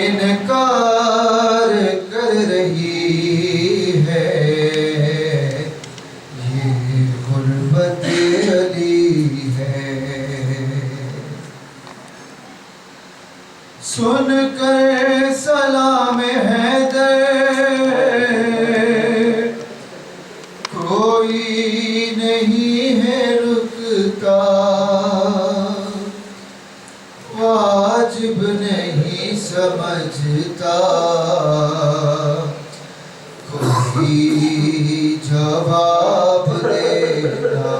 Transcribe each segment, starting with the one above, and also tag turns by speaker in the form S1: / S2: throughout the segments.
S1: انکار کر رہی ہے یہ غربت علی ہے، سن کر سلام حیدر کوئی نہیں ہے رکتا، واجب نہیں سمجھتا کوئی جواب دینا،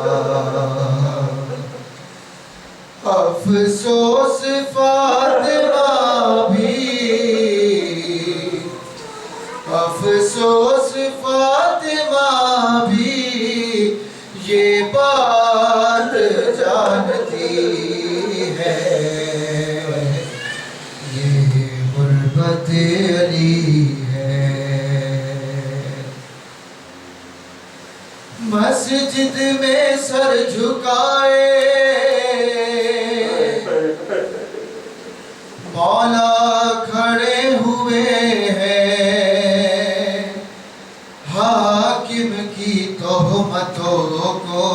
S1: افسوس فاطمہ بھی، افسوس فاطمہ بھی یہ بات جانتی ہے، یہ غربت علی ہے۔ مسجد میں سر جھکائے مولا کھڑے ہوئے ہیں، حاکم کی تہمتوں کو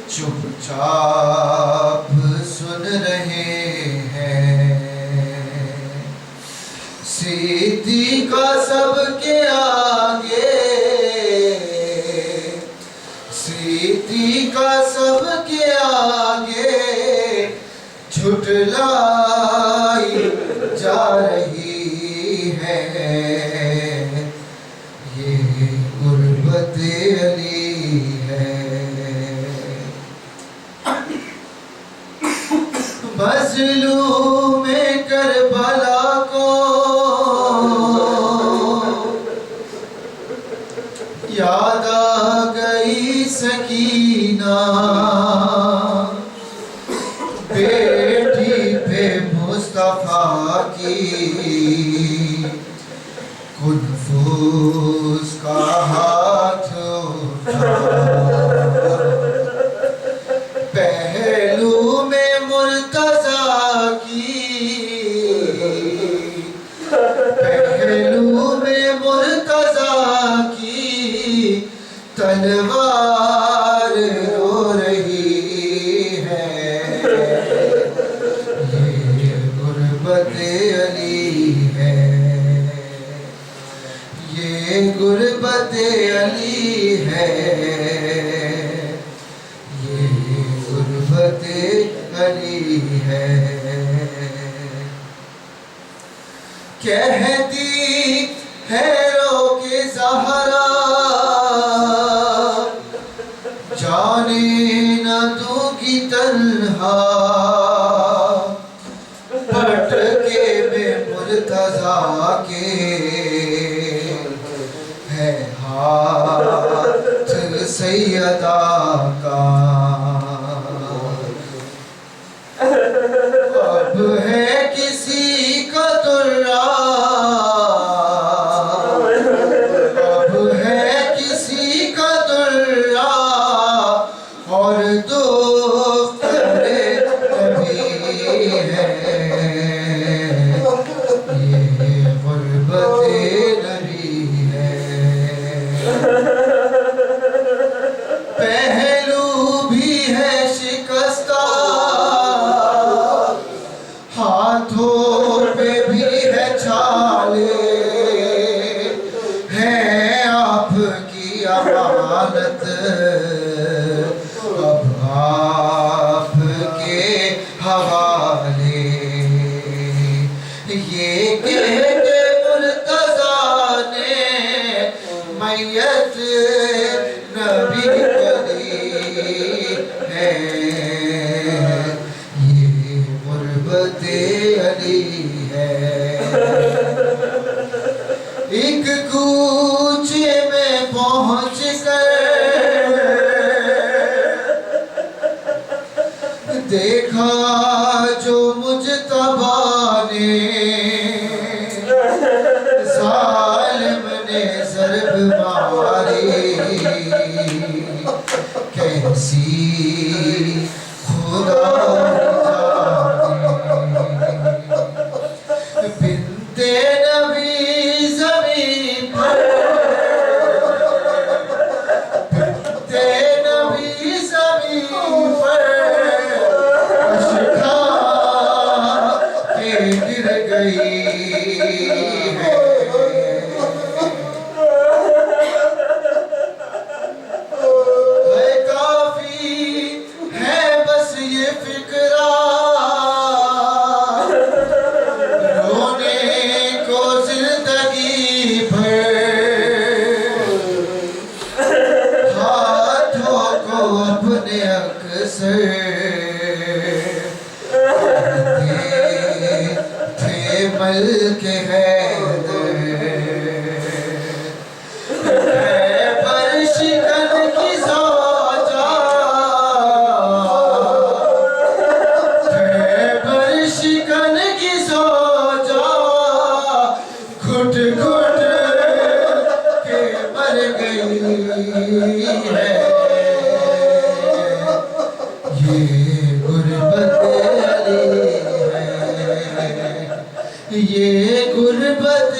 S1: چپ چاپ سن رہے ہیں، صدیق کا سب کے آگے، صدیق کا سب کے آگے جھٹلائی جا رہی ہے، یہ غربت علی ہے۔ مظلوم کربلا کو یاد آ گئی سکینہ، بیٹی پہ مصطفیٰ کی کنفوس کا ہاتھ اٹھا، پہلو میں مرتضیٰ کی، پہلو میں مرتضیٰ کی تلوار رو رہی ہے، یہ غربت علی ہے، یہ غربت علی ہے، یہ غربت علی ہے۔ کہتی ہے رو کے زہرا جانے نہ دوں گی تنہا، پٹکے میں مرتضیٰ کے ہے ہاتھ سیدہ کا، اب ہے کسی کا درہ، اب ہے کسی کا درہ اور دختر نبی ہے، یہ غربت علی ہے۔ پہلو بھی ہے شکستہ، ہاتھوں پہ بھی ہے چھالے، ہے آپ کی امانت اب آپ کے حوالے، یہ کہہ کے مرتضیٰ نے میت نبی کری ہے، یہ غربت علی ہے۔ ایک کوچے میں پہنچ کر دیکھا جو مجتبیٰ نے، ظالم نے ضرب ماری، کیسی خدا بنتے نبی زمین پر بنتے نبی زمین پر اشکا کے گر گئی ہے کافی ہے بس یہ فکرہ رونے کو زندگی بھر ہاتھوں کو اپنے اکثر تھے ملک حیدر پر شکن کی زوجہ پر شکن کی زوجہ گھٹ گھٹ کے مر گئی ہے یہ غربت علی ہے یہ غربت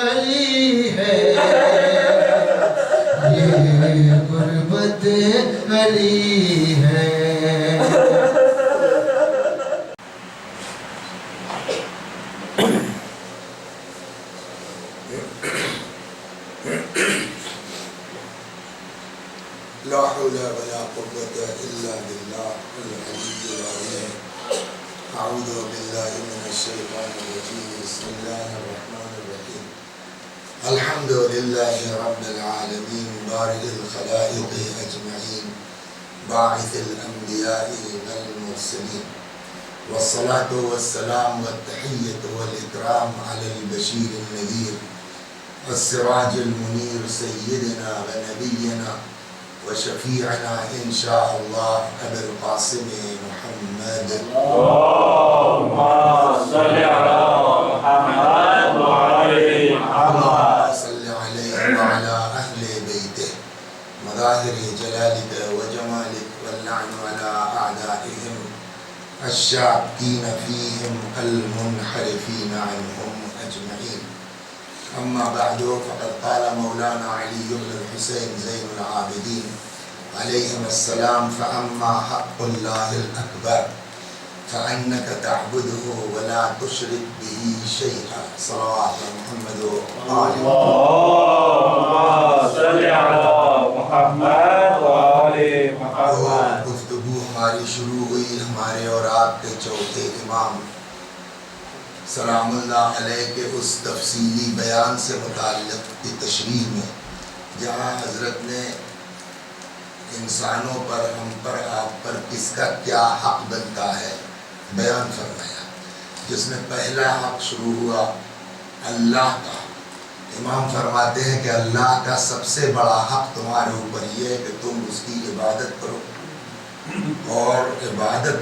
S1: علی ہے یہ غربت علی ہے
S2: لا حول ولا قوة إلا بالله العلي العظيم. أعوذ بالله من الشيطان الرجيم. بسم الله الرحمن الرحيم. الحمد لله رب العالمين بارئ الخلائق أجمعين باعث الأنبياء والمرسلين والصلاة والسلام والتحية والإكرام على البشير النذير والسراج المنير سيدنا ونبينا وشفيعنا إن شاء الله أبي القاسم محمد.
S3: اللهم صل على محمد وعلى محمد.
S2: اللهم صل عليه وعلى أهل بيته مظاهر جلالك وجمالك واللعن على أعدائهم الشاكين فيهم المنحرفين عنهم أجمعين. أما بعد فقد قال مولانا علي بن الحسين زين العابدين عليهم السلام فأما حق الله الأكبر فأنك تعبده ولا تشرك به شيئا. صلوات محمد وآله.
S3: اللهم صل على محمد وعلى محمد.
S2: گفتگو ہماری شروع ہوئی ہمارے اور آپ کے چوتھے امام سلام اللہ علیہ کے اس تفصیلی بیان سے متعلق کی تشریح میں جہاں حضرت نے انسانوں پر ہم پر آپ پر کس کا کیا حق بنتا ہے بیان فرمایا. جس میں پہلا حق شروع ہوا اللہ کا. امام فرماتے ہیں کہ اللہ کا سب سے بڑا حق تمہارے اوپر یہ ہے کہ تم اس کی عبادت کرو اور عبادت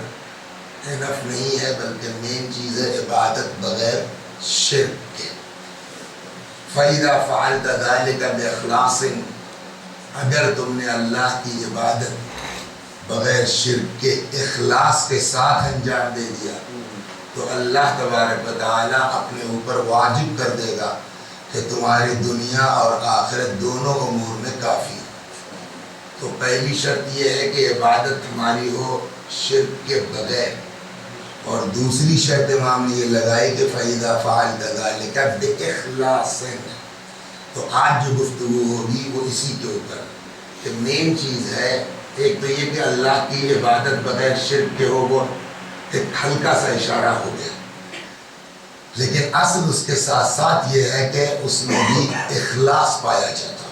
S2: انف نہیں ہے بلکہ مین چیز ہے عبادت بغیر شرک کے. فَإِذَا فَعَلْتَ ذَلِكَ بِإِخْلَاصٍ اگر تم نے اللہ کی عبادت بغیر شرک کے اخلاص کے ساتھ انجام دے دیا تو اللہ تبارک و تعالیٰ اپنے اوپر واجب کر دے گا کہ تمہاری دنیا اور آخرت دونوں امور میں کافی. تو پہلی شرط یہ ہے کہ عبادت ہماری ہو شرک کے بغیر اور دوسری شرط امام نے یہ لگائی کہ فَإِذَا فَعَلْتَ ذَلِكَ بِإِخْلَاصٍ. تو آج جو گفتگو ہوگی وہ اسی کے اوپر کہ مین چیز ہے ایک تو یہ کہ اللہ کی عبادت بغیر شرک کے ہو وہ ایک ہلکا سا اشارہ ہو گیا لیکن اصل اس کے ساتھ ساتھ یہ ہے کہ اس میں بھی اخلاص پایا جاتا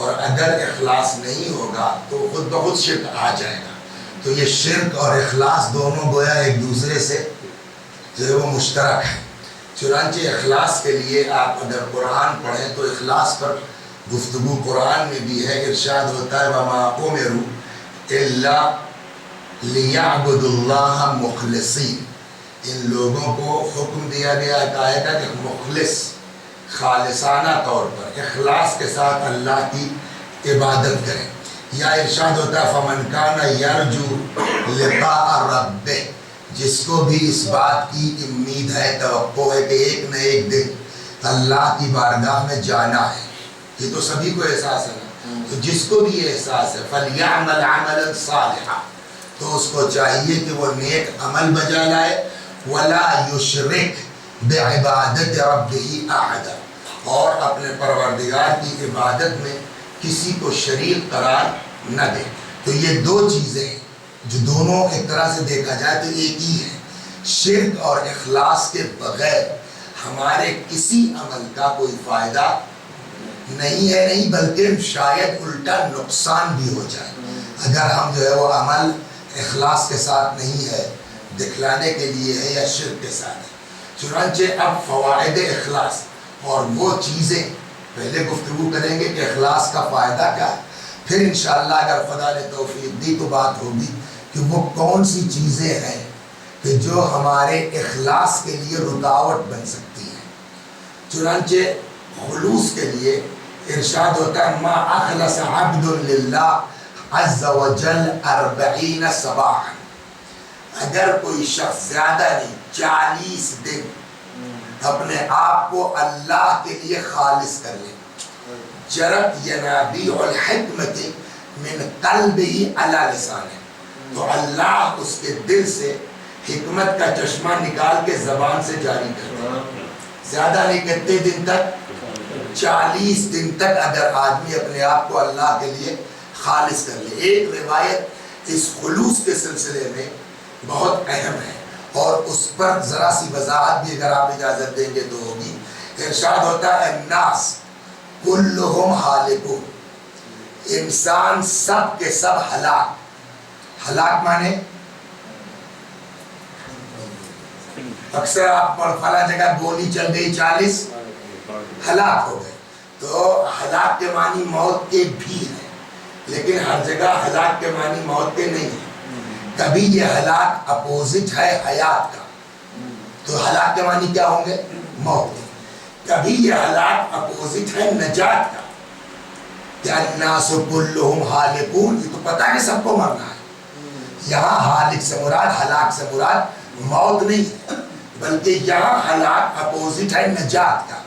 S2: اور اگر اخلاص نہیں ہوگا تو خود بخود شرک آ جائے گا. تو یہ شرک اور اخلاص دونوں گویا ایک دوسرے سے جو ہے وہ مشترک ہے. چنانچہ اخلاص کے لیے آپ اگر قرآن پڑھیں تو اخلاص پر گفتگو قرآن میں بھی ہے. ارشاد ہوتا ہے وَمَا أُمِرُوا إِلَّا لِيَعْبُدُوا اللَّهَ مُخْلِصِينَ. ان لوگوں کو حکم دیا گیا ہے کہ مخلص خالصانہ طور پر اخلاص کے ساتھ اللہ کی عبادت کریں. یا ارشاد ہوتا ہے فمن کان یرجو لقاء ربہ، جس کو بھی اس بات کی امید ہے، توقع ہے کہ ایک نہ ایک دن اللہ کی بارگاہ میں جانا ہے، یہ تو سبھی کو احساس ہے نا، تو جس کو بھی یہ احساس ہے فَلْيَعْمَلْ عَمَلًا صَالِحًا، تو اس کو چاہیے کہ وہ نیک عمل بجا لائے، وَلَا يُشْرِكْ بِعِبَادَتِ رَبِّهِ أَحَدًا، اور اپنے پروردگار کی عبادت میں کسی کو شریک قرار نہ دے۔ تو یہ دو چیزیں جو دونوں ایک طرح سے دیکھا جائے تو ایک ہی ہے، شرک اور اخلاص کے بغیر ہمارے کسی عمل کا کوئی فائدہ نہیں ہے، نہیں بلکہ شاید الٹا نقصان بھی ہو جائے اگر ہم جو ہے وہ عمل اخلاص کے ساتھ نہیں ہے، دکھلانے کے لیے ہے یا شرک کے ساتھ ہے۔ چنانچہ اب فوائد اخلاص اور وہ چیزیں پہلے گفتگو کریں گے کہ اخلاص کا فائدہ کیا ہے، پھر انشاءاللہ اگر خدا نے توفیق دی تو بات ہوگی کہ وہ کون سی چیزیں ہیں کہ جو ہمارے اخلاص کے لیے رکاوٹ بن سکتی ہیں۔ چنانچہ خلوص کے لیے ارشاد ہوتا ہے ما اخلص عبد للہ عز وجل 40 صباحا، اگر کوئی شخص زیادہ نہیں 40 دن اپنے آپ کو اللہ کے لیے خالص کر لے، جرت ینابیع الحکمت من قلبہ علی لسانہ، تو اللہ اس کے دل سے حکمت کا چشمہ نکال کے زبان سے جاری کر دے۔ زیادہ نہیں، کتنے دن تک؟ 40 دن تک اگر آدمی اپنے آپ کو اللہ کے لیے خالص کر لے۔ ایک روایت اس خلوص کے سلسلے میں بہت اہم ہے اور اس پر ذرا سی وضاحت بھی اگر آپ اجازت دیں گے تو ہوگی۔ ارشاد ہوتا ہے الناس کلہم ہالکون، انسان سب کے سب ہلاک۔ ہلاک مانے اکثر آپ فلاں جگہ گولی چل گئی 40 ہلاک ہو گئے، تو ہلاک کے معنی موت کے بھی ہیں، لیکن ہر جگہ ہلاک کے معنی موت کے نہیں ہیں۔ کبھی یہ ہلاک اپوزٹ ہے حیات کا، تو ہلاک کے معنی کیا ہوں گے؟ موت کے۔ کبھی یہ ہلاک اپوزٹ ہے نجات کا، کہ الناس کلہم ہالکون، یہ تو پتہ ہے کہ سب کو مرنا ہے۔ یہاں ہالک سے مراد، ہلاک سے مراد موت نہیں ہے، بلکہ یہاں ہلاک اپوزٹ ہے نجات کا۔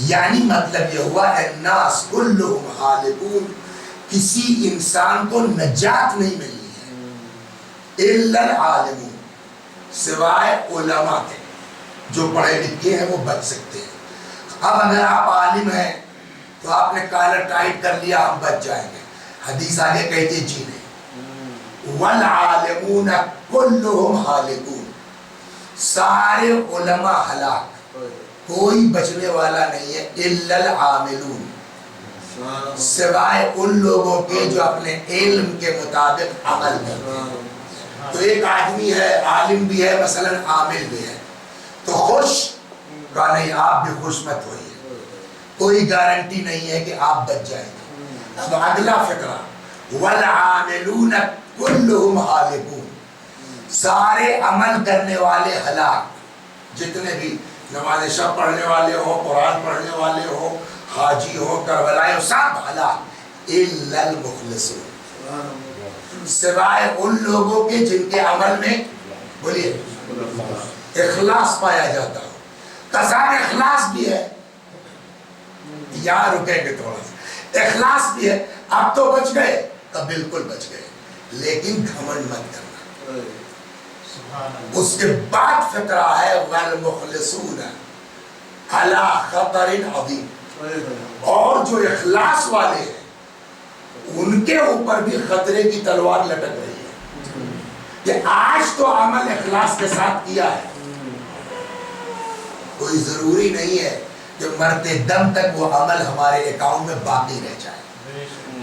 S2: یعنی مطلب یہ ہوا الناس کلہم ہالکون، کسی انسان کو نجات نہیں ملی ہے، الا العالمون، سوائے علماء کے جو پڑھے لکھے ہیں وہ بچ سکتے ہیں۔ اب اگر آپ عالم ہیں تو آپ نے کالر ٹائٹ کر لیا ہم بچ جائیں گے، حدیث آگے کہتی جی نہیں، والعالمون کلہم ہالکون، سارے علماء ہلاک، کوئی بچنے والا نہیں ہے، الا العاملون، سوائے ان لوگوں کے جو اپنے علم کے مطابق عمل کرتے ہیں۔ تو ایک آدمی ہے، عالم بھی ہے، مثلا عامل بھی ہے، تو خوش کا نہیں، آپ بھی خوش مت ہوئیے، کوئی گارنٹی نہیں ہے کہ آپ بچ جائیں گے۔ اب اگلا فقرہ والعاملون کلہم ہالکون، سارے عمل کرنے والے ہلاک، جتنے بھی نماز شب پڑھنے والے ہو، قرآن پڑھنے والے ہو، حاجی ہو، کربلائی ہو، سب ہلاک، الا المخلصون، سوائے ان لوگوں کے جن کے عمل میں بولیے اخلاص پایا جاتا ہو۔ قصاد اخلاص بھی ہے، یہاں رکیں گے تھوڑا سا، اخلاص بھی ہے، اب تو بچ گئے، اب بالکل بچ گئے، لیکن گھمنڈ مت کرنا۔ اس کے بعد فقرہ ہے والمخلصون علی خطر عظیم، اور جو اخلاص والے ہیں ان کے اوپر بھی خطرے کی تلوار لٹک رہی ہے کہ آج تو عمل اخلاص کے ساتھ کیا ہے، کوئی ضروری نہیں ہے کہ مرتے دم تک وہ عمل ہمارے اکاؤنٹ میں باقی رہ جائے۔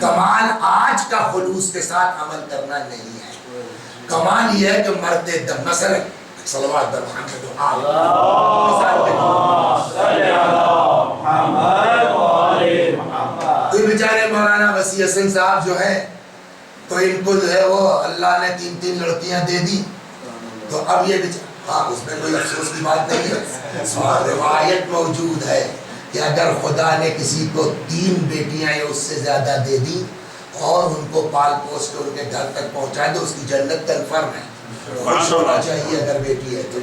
S2: کمال آج کا خلوص کے ساتھ عمل کرنا نہیں ہے، کمال یہ ہے کہ مرتے دم، مثلا صلوات بر محمد کوئی بیچارے مولانا وسیع حسن صاحب جو ہیں تو ان کو جو ہے وہ اللہ نے 3 لڑکیاں دے دی، تو اب یہ ہاں اس میں کوئی افسوس کی بات نہیں ہے، روایت موجود ہے کہ اگر خدا نے کسی کو 3 بیٹیاں یا اس سے زیادہ دے دی اور ان کو پال پوس کے ان کے گھر تک پہنچائے تو اس کی جنت کنفرم ہے. خوش ہونا چاہیے اگر بیٹی ہے تو.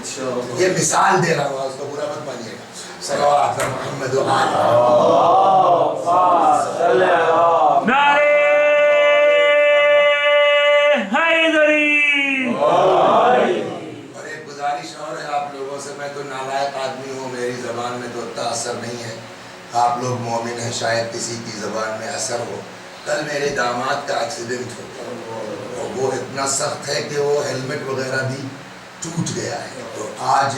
S2: یہ مثال دے رہا ہوں، اس کو برا مت مانیے گا. صلوات محمد و آل
S3: نعرہ حیدری.
S2: اور ایک گزارش اور ہے آپ لوگوں سے، میں تو نالائق آدمی ہوں، میری زبان میں تو اتنا اثر نہیں ہے. آپ لوگ مومن ہیں، شاید کسی کی زبان میں اثر ہو. کل میرے داماد کا ایکسیڈنٹ ہو گیا، وہ اتنا سخت ہے کہ وہ ہیلمٹ وغیرہ بھی ٹوٹ گیا ہے. تو آج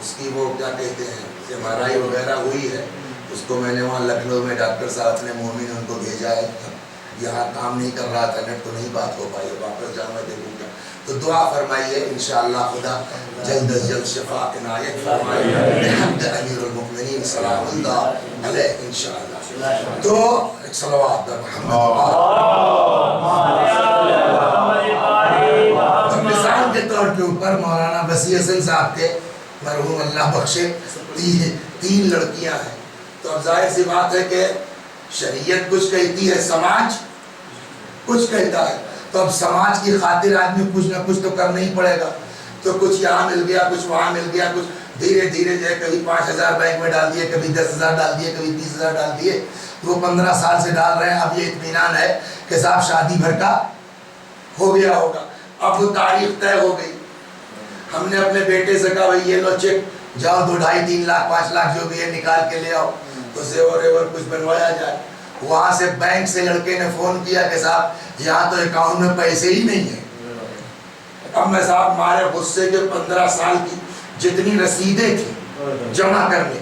S2: اس کی وہ کیا کہتے ہیں MRI وغیرہ ہوئی ہے. اس کو میں نے وہاں لکھنؤ میں ڈاکٹر صاحب نے مومن ان کو بھیجا ہے. یہاں کام نہیں کر رہا تھا، نیٹ تو نہیں بات ہو پائی، واپس جاؤں میں دیکھوں گا. تو دعا فرمائیے انشاءاللہ خدا جلد از جلد شفا عنایت فرمائے بحمد امیر المؤمنین سلام اللہ علیہ انشاءاللہ. تو ایک صلوات محمد. مثال کے طور کے اوپر مولانا وسیع حسن صاحب کے مرحوم اللہ بخشے 3 لڑکیاں ہیں. تو اب ظاہر سی بات ہے کہ شریعت کچھ کہتی ہے، سماج کچھ کہتا ہے. تو اب سماج کی خاطر آدمی کچھ نہ کچھ تو کرنا ہی پڑے گا. تو کچھ یہاں مل گیا، کچھ وہاں مل گیا، کچھ دھیرے دھیرے جو ہے کبھی 5,000 بینک میں ڈال دیے، کبھی 10,000 ڈال دیے، کبھی 20,000 ڈال دیے. وہ 15 سال سے ڈال رہے ہیں. اب یہ اطمینان ہے کہ صاحب شادی بھر کا ہو گیا ہوگا. اب وہ تاریخ طے ہو گئی. ہم نے اپنے بیٹے سے کہا بھائی یہ لو چیک، جاؤ 2, 2.5, 3 لاکھ 5 لاکھ جو بھی ہے نکال کے لے آؤ، تو زیور ایور کچھ بنوایا جائے. وہاں سے بینک سے لڑکے نے فون کیا کہ صاحب یہاں تو اکاؤنٹ میں پیسے ہی نہیں ہیں. اب میں صاحب ہمارے غصے کے 15 سال کی جتنی رسیدیں تھیں جمع کرنے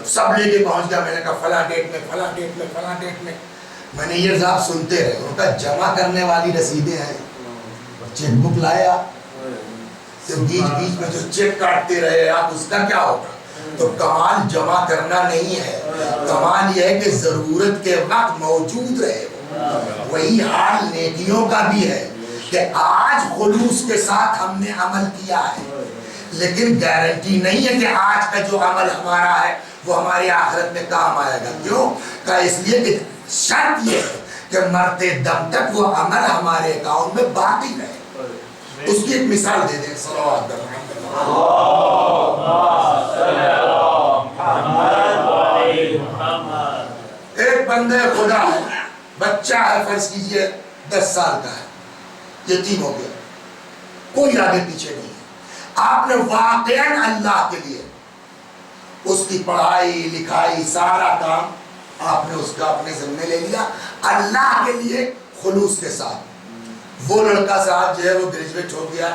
S2: سب لے کے پہنچ گیا. میں نے کہا فلاں ڈیٹ میں فلاں ڈیٹ میں فلاں ڈیٹ میں. مینیجر صاحب سنتے رہے، ان کا جمع کرنے والی رسیدیں ہیں. چیک بک لائے آپ، تو بیچ بیچ میں جو چیک کاٹتے رہے آپ، اس کا کیا ہوگا؟ تو کمال جمع کرنا نہیں ہے، کمال یہ ہے کہ ضرورت کے وقت موجود رہے. وہی حال نیکیوں کا بھی ہے کہ آج خلوص کے ساتھ ہم نے عمل کیا ہے، لیکن گارنٹی نہیں ہے کہ آج کا جو عمل ہمارا ہے وہ ہماری آخرت میں کام آئے گا. کیوں؟ کہ اس لیے کہ شرط یہ ہے کہ مرتے دم تک وہ عمل ہمارے اکاؤنٹ میں باقی رہے. اس کی ایک مثال دے دیں. صلوات ایک بندے خدا ہے، بچہ ہے، فرض کیجئے 10 سال کا ہے، یتیم ہو گیا، کوئی آگے پیچھے نہیں ہے. آپ نے واقعاً اللہ کے لیے اس کی پڑھائی لکھائی سارا کام آپ نے اس کا اپنے ذمہ لے لیا اللہ کے لیے خلوص کے ساتھ. وہ لڑکا صاحب جو ہے وہ گریجویٹ ہو گیا،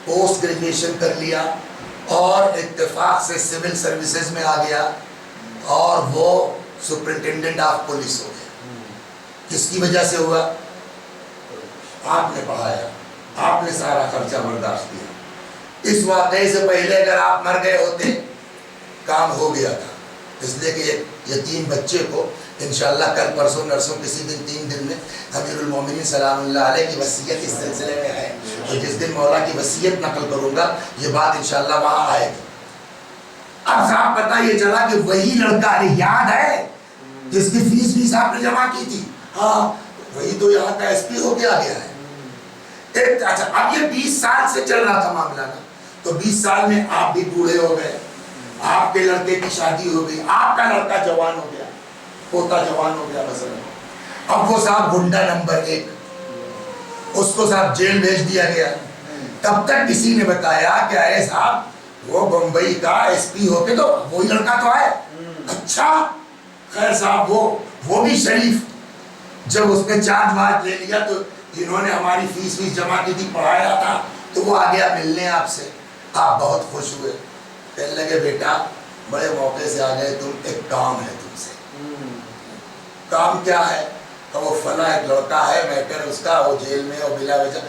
S2: پوسٹ گریجویشن کر لیا اور اتفاق سے سول سروسز میں آ گیا اور وہ سپرنٹینڈنٹ آف پولیس ہو گیا. کس کی وجہ سے ہوا؟ آپ نے پڑھایا، آپ نے سارا خرچہ برداشت کیا. اس واقعے سے پہلے اگر آپ مر گئے ہوتے کام ہو گیا تھا. اس لیے کہ ایک یتیم بچے کو انشاءاللہ کل پرسوں نرسوں کسی دن 3 دن میں امیر المومنین سلام اللہ علیہ کی وصیت اس سلسلے میں ہے. تو جس دن مولا کی وصیت نقل کروں گا یہ بات انشاءاللہ وہاں آئے گی. اب صاحب پتہ یہ چلا کہ وہی لڑکا یاد ہے جس کی فیس آپ نے جمع کی تھی، ہاں وہی تو یہاں کا SP ہو کے آ گیا ہے. اچھا اب یہ 20 سال سے چل رہا تھا معاملہ نا. تو 20 سال میں آپ بھی بوڑھے ہو گئے، آپ کے لڑکے کی شادی ہو گئی، آپ کا لڑکا جوان ہو گیا، پوتا جوان ہو گیا مثلا. اب وہ صاحب گنڈا نمبر 1، اس کو صاحب جیل بھیج دیا گیا. تب تک کسی نے بتایا کہ ارے صاحب وہ بمبئی کا SP ہو کے تو وہی لڑکا تو ہے. اچھا خیر صاحب وہ بھی شریف. جب اس نے چارج وارج لے لیا تو انہوں نے ہماری فیس جمع کی تھی، پڑھایا تھا، تو وہ آ گیا ملنے آپ سے. آپ بہت خوش ہوئے، کہنے لگے بیٹا بڑے موقع سے آ گئے تم، ایک کام ہے تم سے. کام کیا ہے؟ تو وہ فلاں ایک لڑکا ہے میٹر اس کا، وہ جیل میں وہ بلا وجہ.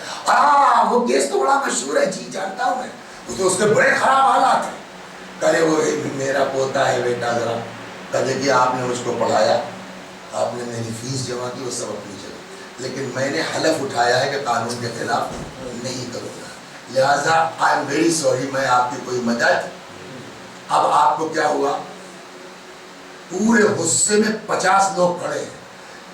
S2: وہ کیس تو بڑا مشہور ہے، جی جانتا ہوں میں، تو اس کے بڑے خراب حالات ہیں. کرے وہ میرا پوتا ہے بیٹا، ذرا کہتے کہ آپ نے اس کو پڑھایا، آپ نے میری فیس جمع کی، وہ سب اپنی جگہ، لیکن میں نے حلف اٹھایا ہے کہ قانون کے خلاف نہیں کروں گا، لہٰذا آئی ایم ویری سوری، میں آپ کی کوئی مدد. اب آپ کو کیا ہوا؟ پورے غصے میں 50 لوگ کھڑے ہیں.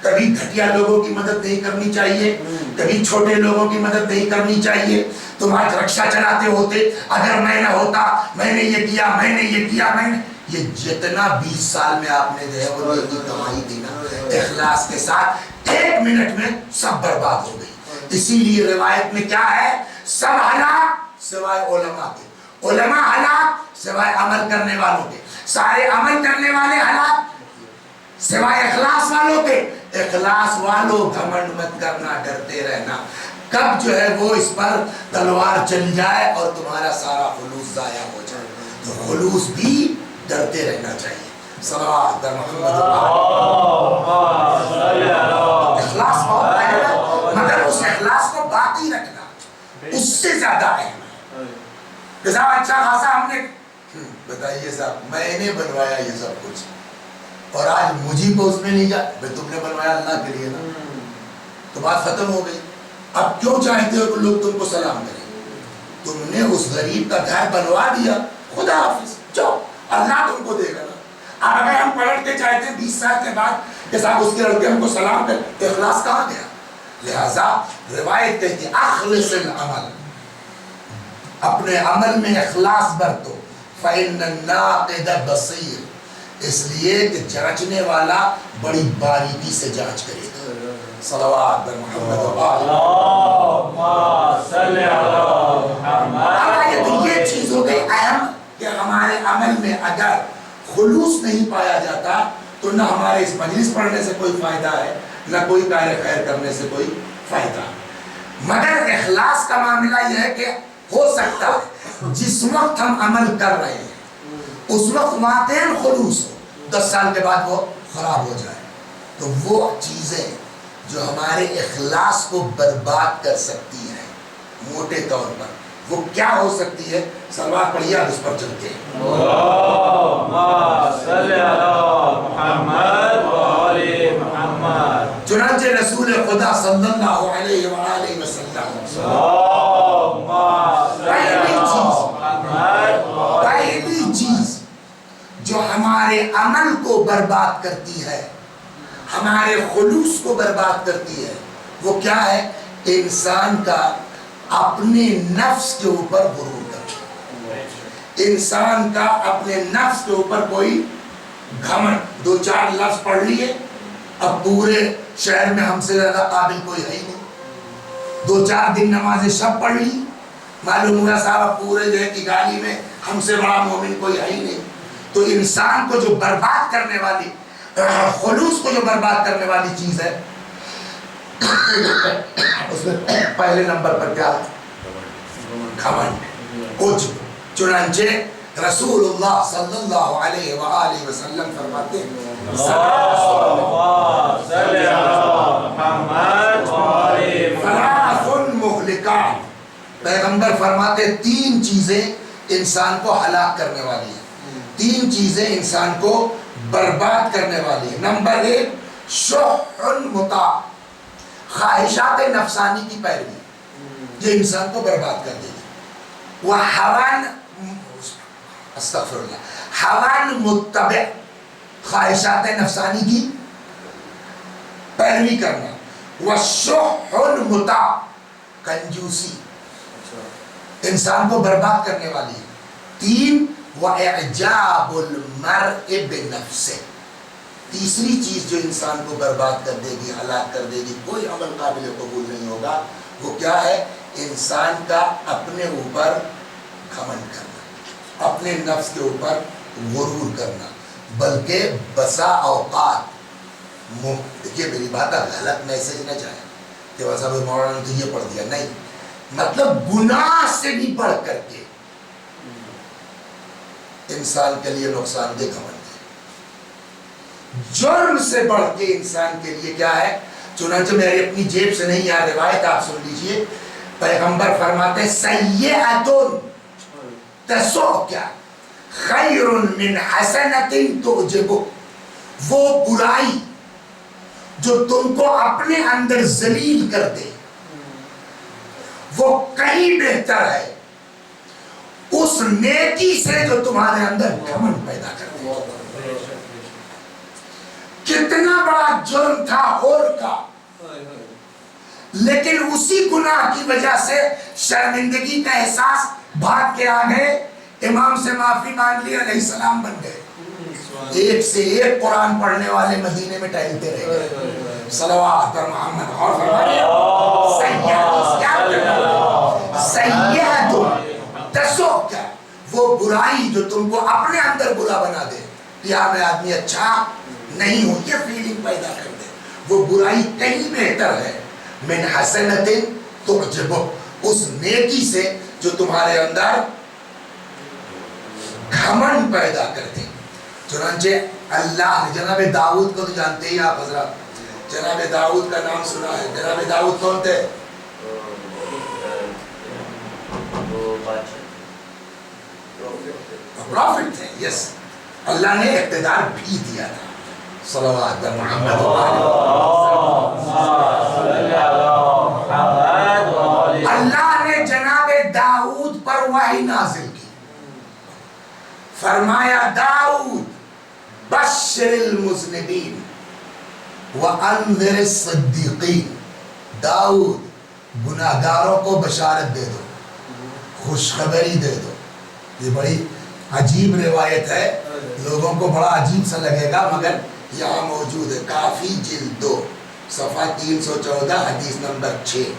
S2: کبھی گھٹیا لوگوں کی مدد نہیں کرنی چاہیے، کبھی چھوٹے لوگوں کی مدد نہیں کرنی چاہیے. تم آج رکشا چلاتے ہوتے، اگر میں نہ ہوتا، میں نے یہ کیا، میں نے یہ کیا، میں نے یہ جتنا 20 سال میں آپ نے جو ہے وہ نیکی کمائی تھی نا، اخلاص کے ساتھ 1 منٹ میں سب برباد ہو گئی. اسی لیے روایت میں کیا ہے؟ سب ہلاک سوائے علماء کے، علماء ہلاک سوائے عمل کرنے والوں کے، سارے عمل کرنے والے ہلاک سوائے اخلاص والوں کے. اخلاص والوں گھمنڈ مت کرنا، ڈرتے رہنا، کب جو ہے وہ اس پر تلوار چل جائے اور تمہارا سارا خلوص ضائع ہو جائے. تو خلوص بھی ڈرتے رہنا چاہیے. صلوات بر محمد. اخلاص بہت اہم ہے، مگر اس اخلاص کو باقی رکھنا اس سے زیادہ اہم ہے. جیسا اچھا خاصا ہم نے بتائیے صاحب، میں نے بنوایا یہ سب کچھ اور آج مجھے کو اس میں نہیں جا، تم نے بنوایا اللہ کے لیے نا، تو بات ختم ہو گئی. اب کیوں چاہتے ہو کہ لوگ تم کو سلام کریں؟ تم نے اس غریب کا گھر بنوا دیا، خدا حافظ، جاؤ، اللہ تم کو دے گا نا. اب اگر ہم پلٹ کے چاہتے ہیں 20 سال کے بعد کہ صاحب اس کے لڑکے ہم کو سلام کریں، تو اخلاص کہاں گیا؟ لہذا روایت کہتی ہے اخلص العمل، اپنے عمل میں اخلاص برتو. فإن الناقد بصیر، اس لیے کہ جانچنے والا بڑی باریکی سے جانچ کرے گا. صلوات بر محمد. یہ چیز ہو گئی اہم کہ ہمارے عمل میں اگر خلوص نہیں پایا جاتا تو نہ ہمارے اس مجلس پڑھنے سے کوئی فائدہ ہے، نہ کوئی کار خیر کرنے سے کوئی فائدہ. مگر اخلاص کا معاملہ یہ ہے کہ ہو سکتا ہے جس وقت ہم عمل کر رہے ہیں اس وقت واقعاً خلوص ہو، 10 سال کے بعد وہ خراب ہو جائے. تو وہ چیزیں جو ہمارے اخلاص کو برباد کر سکتی ہیں موٹے طور پر، وہ کیا ہو سکتی ہے؟ سلوات پڑھیے آپ اس پر چلتے ہیں. چنانچہ رسول خدا صلی اللہ علیہ وآلہ وسلم پہلی چیز جو ہمارے عمل کو برباد کرتی ہے، ہمارے خلوص کو برباد کرتی ہے، وہ کیا ہے؟ انسان کا اپنے نفس کے اوپر غرور کرنا. انسان کا اپنے نفس کے اوپر کوئی گھمنڈ. 2-4 لفظ پڑھ لیے، اب پورے شہر میں ہم سے زیادہ قابل کوئی ہے ہی نہیں. 2-4 دن نماز شب پڑھ لی، معلوم ہوا صاحب پورے جو ہے کی گالی میں ہم سے بڑا مومن کوئی ہے ہی نہیں. تو انسان کو جو برباد کرنے والی، خلوص کو جو برباد کرنے والی چیز ہے، اس میں پہلے نمبر پر کیا ہے؟ گھمنڈ، عجب. چنانچہ رسول اللہ صلی اللہ علیہ وآلہ وسلم فرماتے ہیں ثلاث مہلکات، پیغمبر فرماتے 3 چیزیں انسان کو ہلاک کرنے والی ہیں، 3 چیزیں انسان کو برباد کرنے والی ہیں. نمبر 1 شح مطاع، خواہشات نفسانی کی پیروی، یہ انسان کو برباد کر دے گی. وحوان استغفر اللہ، حوان متبع، خواہشات نفسانی کی پیروی کرنا. وشح مطاع، کنجوسی انسان کو برباد کرنے والی ہے. 3 وَإِعْجَابُ الْمَرْءِ بِنَفْسِهِ، تیسری چیز جو انسان کو برباد کر دے گی، ہلاک کر دے گی، کوئی عمل قابل قبول نہیں ہوگا، وہ کیا ہے؟ انسان کا اپنے اوپر گھمنڈ کرنا، اپنے نفس کے اوپر غرور کرنا. بلکہ بسا اوقات، دیکھیے میری بات غلط میسج نہ جائے کہ بس اب مولانا نے تو یہ پڑھ دیا، نہیں، مطلب گناہ سے بھی بڑھ کر کے انسان کے لیے نقصان دہ گھمنڈ ہے. جرم سے بڑھ کے انسان کے لیے کیا ہے؟ چنانچہ میری اپنی جیب سے نہیں، یہاں روایت آپ سن لیجئے. پیغمبر فرماتے سیئۃ تسؤک خیر من حسنۃ تعجبک، وہ برائی جو تم کو اپنے اندر ذلیل کر دے وہ کہیں بہتر ہے اس نیکی سے جو تمہارے اندر گھمنڈ پیدا کر دے. کتنا بڑا جرم تھا ہور کا، لیکن اسی گناہ کی وجہ سے شرمندگی کا احساس بھاگ کے آ گئے، امام سے معافی مانگ لی، علیہ السلام بن گئے، ایک سے ایک قرآن پڑھنے والے مدینے میں ٹہلتے رہ گئے۔ صلوات پر محمد اور فرمائے سیئات تسوک، وہ برائی جو تم کو اپنے اندر برا بنا دے، یا میں آدمی اچھا نہیں ہوں یہ فیلنگ پیدا کر دے، وہ برائی کہیں بہتر ہے من حسنت تعجبہ، اس نیکی سے جو تمہارے اندر گھمنڈ پیدا کر دے۔ چنانچہ اللہ نے جناب داؤد کو تو جانتے ہی آپ حضرات، جناب داؤد کا نام سنا ہے، جناب داؤد کون تھے؟ پروفٹ تھے، یس، اللہ نے اقتدار بھی دیا تھا۔ صلوات محمد اللہ نے جناب داؤد پر وحی نازل کی، فرمایا داؤد بشر المذنبین وانذر الصدیقین، داؤد گناہگاروں کو بشارت دے دو، خوشخبری دے دو۔ یہ بڑی عجیب روایت ہے، لوگوں کو بڑا عجیب سا لگے گا، مگر یہاں موجود ہے، کافی جلد 2 صفحہ 314 حدیث نمبر 6،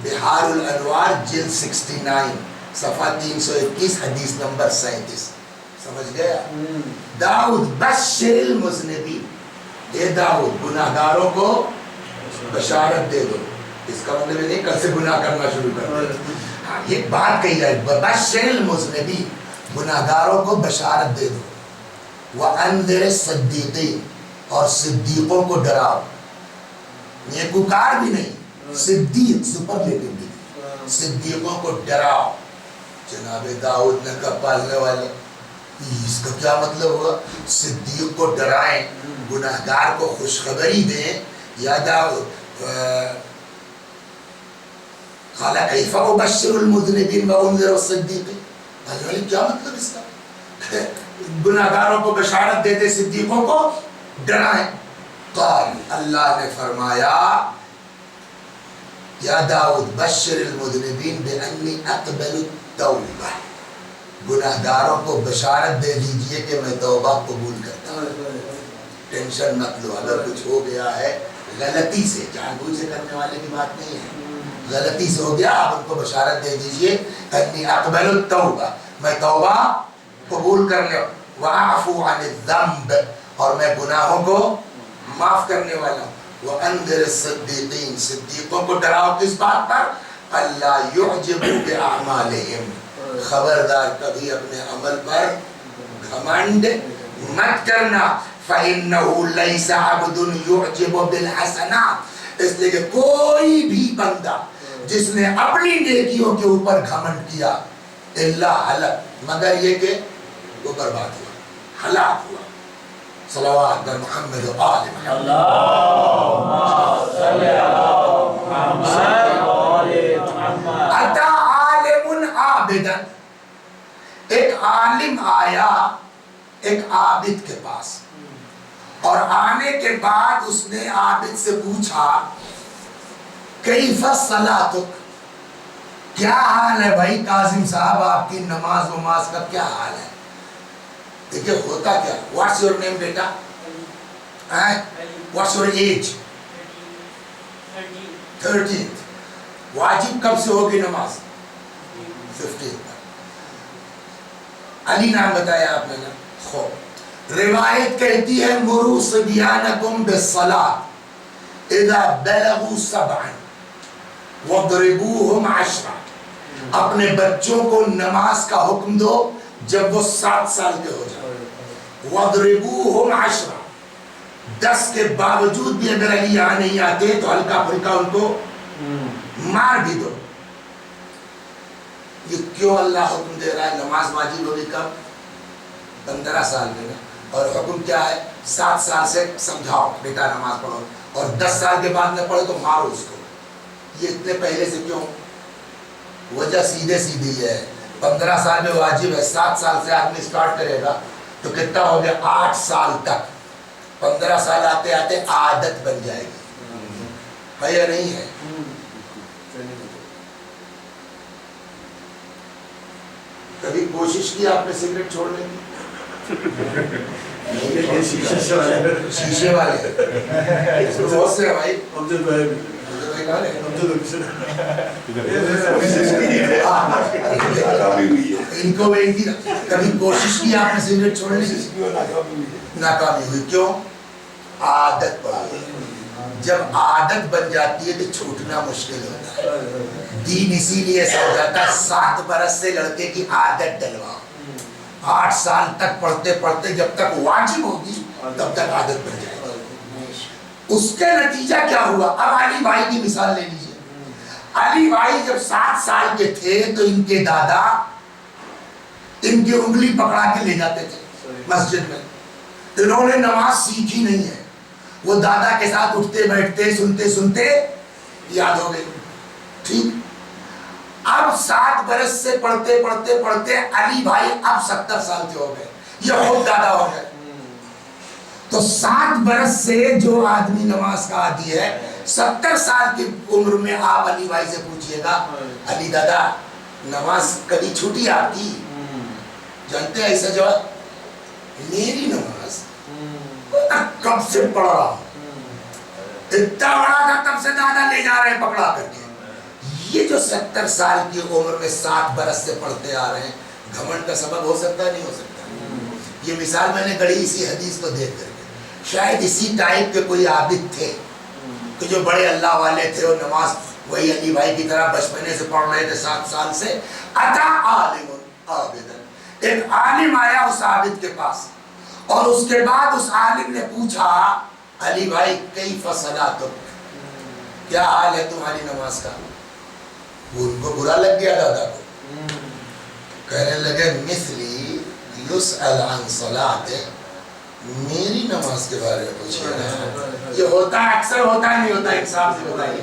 S2: بحار الانوار جلد 69 صفحہ 321 حدیث نمبر 37۔ سمجھ گیا؟ داؤد بشر المذنبین، اے داؤد گناہگاروں کو بشارت دے دو، اس کا مطلب نہیں کل سے گناہ کرنا شروع کر دے، ہاں یہ بات کہی جائے، بشر المذنبین، گناہگاروں کو بشارت دے دو، وانذر الصدیقین، اور صدیقوں کو ڈراؤ، نیکوکار بھی نہیں، صدیق سپرلیٹو بھی، صدیقوں کو ڈراؤ۔ جناب داؤد نے کہا پالنے والے اس کا کیا مطلب ہوا؟ صدیق کو ڈرائیں، گناہگار کو خوشخبری دیں، یا داؤد قال کیف ابشر المذنبین وانذر الصدیقین، کیا مطلب اس کا؟ گناہگاروں کو بشارت دیتے، صدیقوں کو ڈرائیں۔ قال اللہ نے فرمایا یا داؤد بشر المذنبین بانی اقبل التوبہ، گناہگاروں کو بشارت دے دیجئے کہ میں توبہ قبول کرتا ہوں، ٹینشن مت لو، اگر کچھ ہو گیا ہے غلطی سے، جان بوجھ سے کرنے والے کی بات نہیں ہے، غلطی سے ہو گیا، آپ ان کو بشارت دے دیجئے انی اقبل التوبہ، میں توبہ قبول کر لوں، وَأَعْفُو عَنِ الذَّنْبِ، اور میں گناہوں کو معاف کرنے والا ہوں، وَأَنذِرِ الصِّدِّيقِينَ، صدیقوں کو ڈراؤ کس بات پر؟ اللہ يُعْجِبُوا بِأَعْمَالِهِمْ، خبردار کبھی اپنے عمل پر گھمنڈ مت کرنا، فَإِنَّهُ لَيْسَ عَبْدٌ يُعْجِبُ بِالْحَسَنَاتِ، اس لئے کہ کوئی بھی بندہ جس نے اپنی نیکیوں کے اوپر گھمنڈ کیا، اللہ حلق، مگر یہ کہ وہ برباد ہوا، ہلاک ہوا۔ صلوات بر محمد و آل محمد،
S3: اللہم صلی علی محمد۔
S2: اتا عالم عابدا، ایک عالم آیا ایک عابد کے پاس، اور آنے کے بعد اس نے عابد سے پوچھا کیف صلاتک، کیا حال ہے بھائی کاظم صاحب، آپ کی نماز وماز کا کیا حال ہے؟ دیکھیں ہوتا کیا، what's your name beta? what's your age؟ 13th۔ واجب کب سے ہوگی نماز؟ 15th۔ علی نام بتایا آپ نے نا، خوب، روایت کہتی ہے مروا صبیانکم بالصلاۃ اذا بلغوا 7 وَضْرِبُوهُمْ 10، اپنے بچوں کو نماز کا حکم دو جب وہ 7 سال کے ہو جائیں، وَضْرِبُوهُمْ 10، 10 کے باوجود بھی اگر علی یہاں نہیں آتے تو ہلکا پھلکا ان کو مار بھی دو۔ یہ کیوں اللہ حکم دے رہا ہے؟ نماز واجب ہوگی کب؟ 15 سال میں، اور حکم کیا ہے؟ 7 سال سے سمجھاؤ بیٹا نماز پڑھو، اور 10 سال کے بعد نہ پڑھو تو مارو اس کو۔ یہ اتنے پہلے سے کیوں؟ وجہ سیدھے سیدھی ہے، 15 سال میں واجب ہے، 7 سال سے آدمی سٹارٹ کرے گا تو کتنا ہو گیا؟ 8 سال تک، 15 سال آتے آتے عادت بن جائے گی. ہے یا نہیں ہے؟ کبھی کوشش کی آپ نے سگریٹ چھوڑنے کی؟ شیشے والے بہت سے ہیں بھائی. ان کو کبھی کوشش کی آپ نے سگریٹ چھوڑنے کی؟ ناکامی ہوئی. کیوں؟ عادت پڑ گئی. جب عادت بن جاتی ہے تو چھوٹنا مشکل ہوتا ہے. دین اسی لیے سمجھاتا 7 برس سے لڑکے کی عادت ڈلواؤ. 8 سال تک پڑھتے پڑھتے جب تک واجب ہوگی تب تک عادت بن جائے گی. اس کے نتیجہ کیا ہوا؟ اب علی بھائی کی مثال لے لیجیے. علی بھائی جب 7 سال کے تھے تو ان کے دادا ان کی انگلی پکڑا کے لے جاتے تھے مسجد میں. انہوں نے نماز سیکھی نہیں ہے. وہ دادا کے ساتھ اٹھتے بیٹھتے سنتے سنتے یاد ہو گئی. ٹھیک. اب 7 برس سے پڑھتے پڑھتے پڑھتے علی بھائی اب 70 سال کے ہو گئے. یہ خود دادا ہو گئے. تو 7 برس سے جو آدمی نماز کا عادی ہے 70 سال کی عمر میں آپ علی بھائی سے پوچھئے گا علی دادا نماز کبھی چھوٹی آپ کی؟ جانتے ہیں ایسا جواب؟ میری نماز کب سے پڑھ رہا ہوں. اتنا بڑا تھا تب سے دادا لے جا رہے ہیں پکڑا کر کے. یہ جو 70 سال کی عمر میں 7 برس سے پڑھتے آ رہے ہیں گھمنڈ کا سبب ہو سکتا ہے نہیں ہو سکتا؟ یہ مثال میں نے گڑھی اسی حدیث کو دیکھ کر کے. شاید اسی ٹائپ کے کوئی عابد تھے کہ جو بڑے اللہ والے تھے اور نماز وہی علی بھائی کی طرح بچپنے سے پڑھ رہے تھے 7 سال سے. اتا عالم عابدن. ایک عالم آیا اس عابد کے پاس اور اس کے بعد اس عالم نے پوچھا علی بھائی کیف صلاتک، کیا حال ہے تمہاری نماز کا؟ ان کو برا لگ گیا دادا کو. کہنے لگے مثلی یسأل عن صلاتک، میری نماز کے بارے میں پوچھئے نا. یہ ہوتا ہے اکثر ہوتا ہے نہیں ہوتا؟ انصاف سے بتائیے.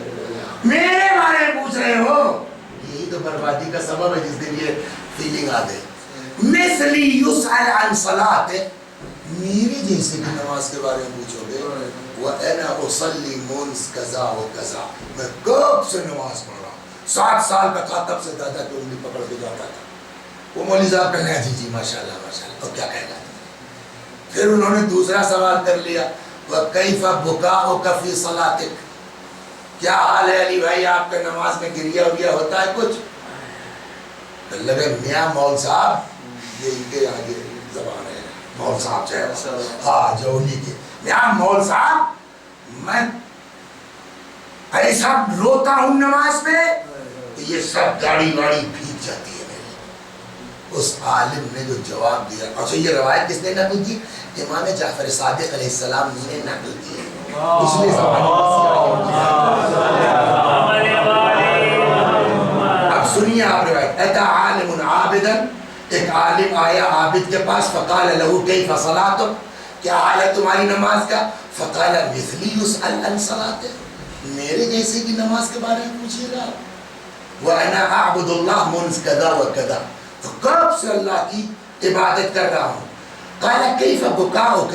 S2: میرے بارے میں پوچھ رہے ہو. یہی تو بربادی کا سبب ہے جس دن یہ فیلنگ آ گئی. مثلی یسأل عن صلاتک، میری جیسے کی نماز کے بارے میں پوچھو گے. وَأَنَا أُصَلِّي مُنْز کذا و کذا، میں کب سے نماز پڑھ رہا ہوں. 7 سال کا تھا تب سے دادا کی انگلی پکڑ کے جاتا تھا. وہ مولوی صاحب کہنے ہیں جی جی ماشاءاللہ ماشاءاللہ. تو کیا کہنا ہے؟ پھر انہوں نے دوسرا سوال کر لیا وَكَيْفَ بُكَاؤُكَ فِي صَلَاتِكَ، کیا حال ہے علی بھائی آپ کے نماز میں گریا وریا ہوتا ہے کچھ؟ لگے میاں مول صاحب، یہ ان کے یہاں کی زبان ہے مول صاحب چاہے ہاں جو انہی کے میاں مول صاحب میں ایسا روتا ہوں نماز میں کہ یہ سب داڑھی واڑی بھیگ جاتی ہے میری. اس عالم نے جو جواب دیا. اچھا یہ روایت کس نے نقل کی؟ امام جعفر صادق علیہ السلام نے نقل کی ہے. پچھلے اب سنیے آپ روایت. اتا عالم عابدا، ایک عالم آیا عابد کے پاس. فقال له کیف صلاتک، کیا حال ہے تمہاری نماز کا؟ فقال مثلی یسأل عن صلاتک، میرے جیسے کی نماز کے بارے میں پوچھئے گا. وَأَنَا أَعْبُدُ اللَّهَ مُنْز كَذَا وَكَذَا، تو کب سے اللہ کی عبادت کر رہا ہوں. قال كيف بكاؤك،